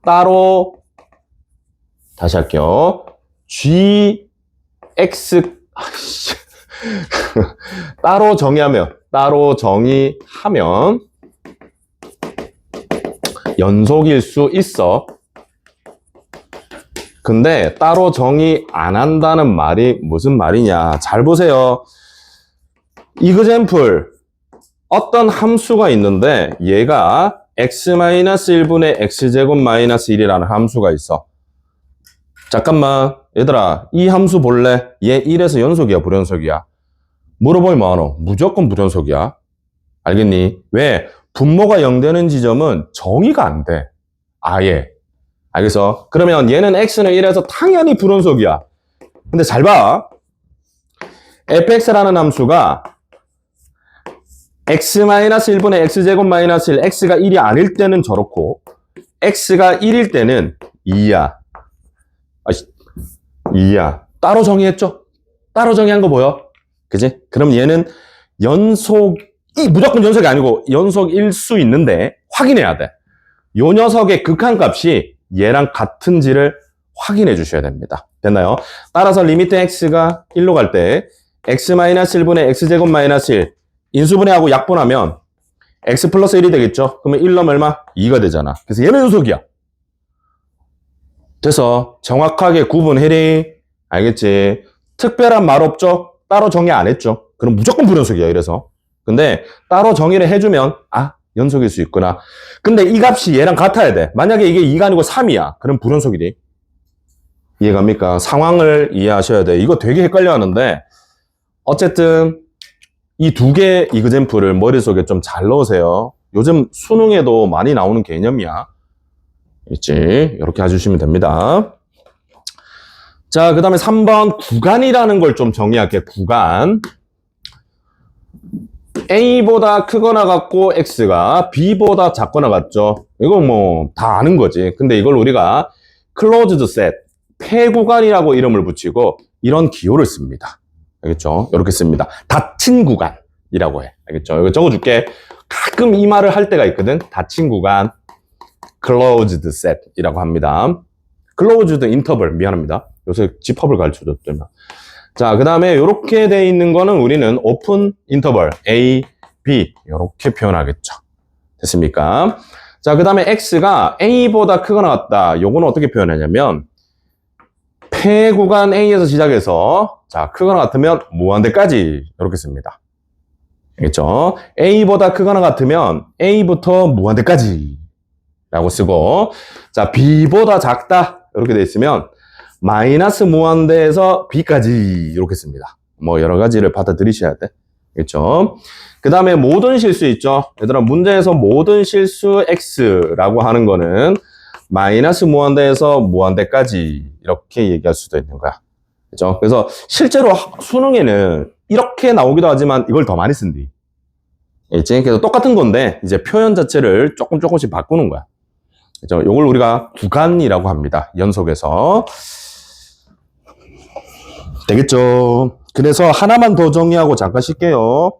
따로 다시 할게요. gx 따로 정의하면 연속일 수 있어. 근데 따로 정의 안 한다는 말이 무슨 말이냐. 잘 보세요. 이그젬플 어떤 함수가 있는데 얘가 x-1분의 x제곱 마이너스 1이라는 함수가 있어. 잠깐만 얘들아 이 함수 볼래? 얘 1에서 연속이야 불연속이야? 물어보면 뭐하노? 무조건 불연속이야. 알겠니? 왜? 분모가 0 되는 지점은 정의가 안 돼. 아예. 알겠어? 그러면 얘는 x는 1에서 당연히 불연속이야. 근데 잘 봐. fx라는 함수가 x-1분의 x제곱 마이너스 1, x가 1이 아닐 때는 저렇고 x가 1일 때는 2야. 2야. 따로 정의했죠? 따로 정의한 거 보여? 그지? 그럼 얘는 무조건 연속이 아니고 연속일 수 있는데 확인해야 돼. 요 녀석의 극한값이 얘랑 같은지를 확인해 주셔야 됩니다. 됐나요? 따라서 리미트 x가 1로 갈 때 x-1분의 x제곱 마이너스 1 인수분해하고 약분하면 x 플러스 1이 되겠죠? 그러면 1 넣으면 얼마? 2가 되잖아. 그래서 얘는 연속이야. 그래서 정확하게 구분해리. 알겠지? 특별한 말 없죠? 따로 정의 안 했죠? 그럼 무조건 불연속이야. 이래서. 근데 따로 정의를 해주면 연속일 수 있구나. 근데 이 값이 얘랑 같아야 돼. 만약에 이게 2가 아니고 3이야. 그럼 불연속이 돼. 이해갑니까? 상황을 이해하셔야 돼. 이거 되게 헷갈려 하는데 어쨌든 이 두 개의 이그젬플을 머릿속에 좀 잘 넣으세요. 요즘 수능에도 많이 나오는 개념이야. 있지? 이렇게 해주시면 됩니다. 자, 그 다음에 3번 구간이라는 걸 좀 정리할게요. 구간. A보다 크거나 같고 X가 B보다 작거나 같죠. 이거 뭐 다 아는 거지. 근데 이걸 우리가 closed set, 폐구간이라고 이름을 붙이고 이런 기호를 씁니다. 알겠죠? 이렇게 씁니다. 닫힌 구간이라고 해. 알겠죠? 이거 적어줄게. 가끔 이 말을 할 때가 있거든. 닫힌 구간, closed set이라고 합니다. closed interval, 미안합니다. 요새 집합을 가르쳐줬더만. 자, 그 다음에 이렇게 돼 있는 거는 우리는 open interval, A, B 이렇게 표현하겠죠. 됐습니까? 자, 그 다음에 X가 A보다 크거나 같다. 요거는 어떻게 표현하냐면 폐구간 A에서 시작해서 자, 크거나 같으면 무한대까지 이렇게 씁니다. 알겠죠? A보다 크거나 같으면 A부터 무한대까지 라고 쓰고 자, B보다 작다 이렇게 돼 있으면 마이너스 무한대에서 B까지 이렇게 씁니다. 뭐 여러 가지를 받아들이셔야 돼. 그렇죠? 그 다음에 모든 실수 있죠? 얘들아 문제에서 모든 실수 X라고 하는 거는 마이너스 무한대에서 무한대까지 이렇게 얘기할 수도 있는 거야. 그렇죠? 그래서 실제로 수능에는 이렇게 나오기도 하지만 이걸 더 많이 쓴디. 그렇지? 그래서 똑같은 건데 이제 표현 자체를 조금씩 바꾸는 거야. 그렇죠? 이걸 우리가 구간이라고 합니다. 연속해서. 되겠죠? 그래서 하나만 더 정리하고 잠깐 쉴게요.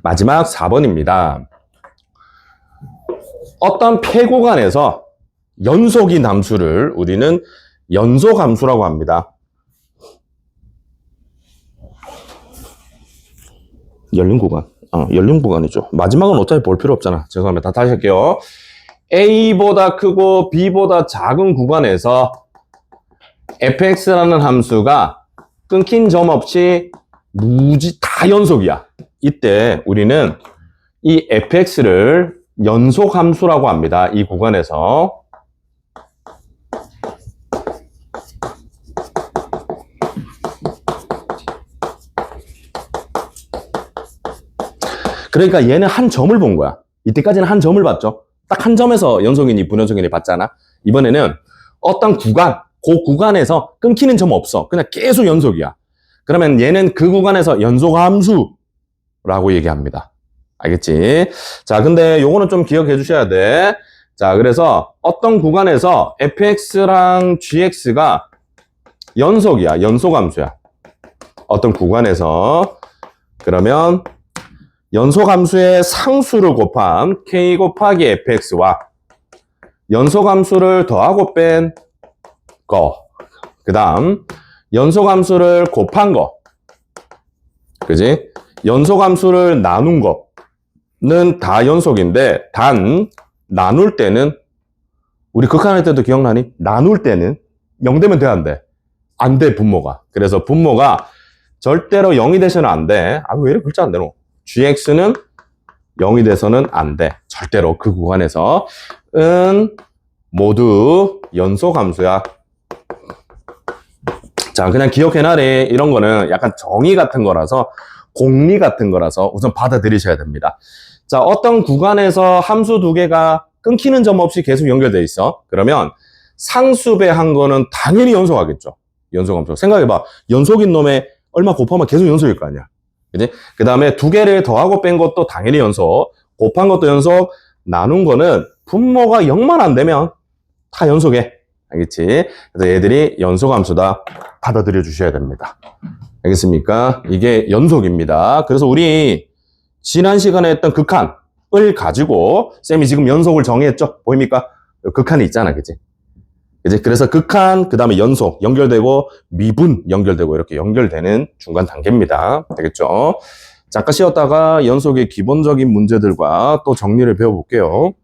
마지막 4번입니다. 어떤 폐구간에서 연속인 함수를 우리는 연소함수라고 합니다. 열린 구간. 열린 구간이죠. 마지막은 어차피 볼 필요 없잖아. 죄송합니다. 다시 할게요. A보다 크고 B보다 작은 구간에서 fx라는 함수가 끊긴 점 없이 다 연속이야. 이때 우리는 이 fx를 연속함수라고 합니다. 이 구간에서. 그러니까 얘는 한 점을 본 거야. 이때까지는 한 점을 봤죠. 딱 한 점에서 연속이니 불연속이니 봤잖아. 이번에는 어떤 구간, 그 구간에서 끊기는 점 없어. 그냥 계속 연속이야. 그러면 얘는 그 구간에서 연속함수라고 얘기합니다. 알겠지? 자, 근데 요거는 좀 기억해 주셔야 돼. 자, 그래서 어떤 구간에서 fx랑 gx가 연속이야. 연속함수야. 어떤 구간에서. 그러면 연속함수의 상수를 곱한 k 곱하기 fx와 연속함수를 더하고 뺀 거, 그 다음 연속함수를 곱한 거, 그지? 연속함수를 나눈 거는 다 연속인데 단 나눌 때는 우리 극한할 때도 기억나니? 나눌 때는 0 되면 돼, 안 돼? 안 돼, 분모가. 그래서 분모가 절대로 0이 돼서는 안 돼. 왜 이렇게 글자 안 되노? gx는 0이 돼서는 안 돼. 절대로 그 구간에서 모두 연속함수야. 자, 그냥 기억해놔래. 이런 거는 약간 정의 같은 거라서, 공리 같은 거라서 우선 받아들이셔야 됩니다. 자, 어떤 구간에서 함수 두 개가 끊기는 점 없이 계속 연결돼 있어. 그러면 상수배한 거는 당연히 연속하겠죠. 연속함수. 생각해봐. 연속인 놈에 얼마 곱하면 계속 연속일 거 아니야. 그지? 그 다음에 두 개를 더하고 뺀 것도 당연히 연속. 곱한 것도 연속. 나눈 거는 분모가 0만 안 되면 다 연속해. 알겠지? 그래서 얘들이 연속함수다. 받아들여 주셔야 됩니다. 알겠습니까? 이게 연속입니다. 그래서 우리 지난 시간에 했던 극한, 을 가지고 쌤이 지금 연속을 정의했죠. 보입니까? 극한이 있잖아, 그지? 그지? 그래서 극한, 그 다음에 연속 연결되고 미분 연결되고 이렇게 연결되는 중간 단계입니다. 되겠죠? 잠깐 쉬었다가 연속의 기본적인 문제들과 또 정리를 배워볼게요.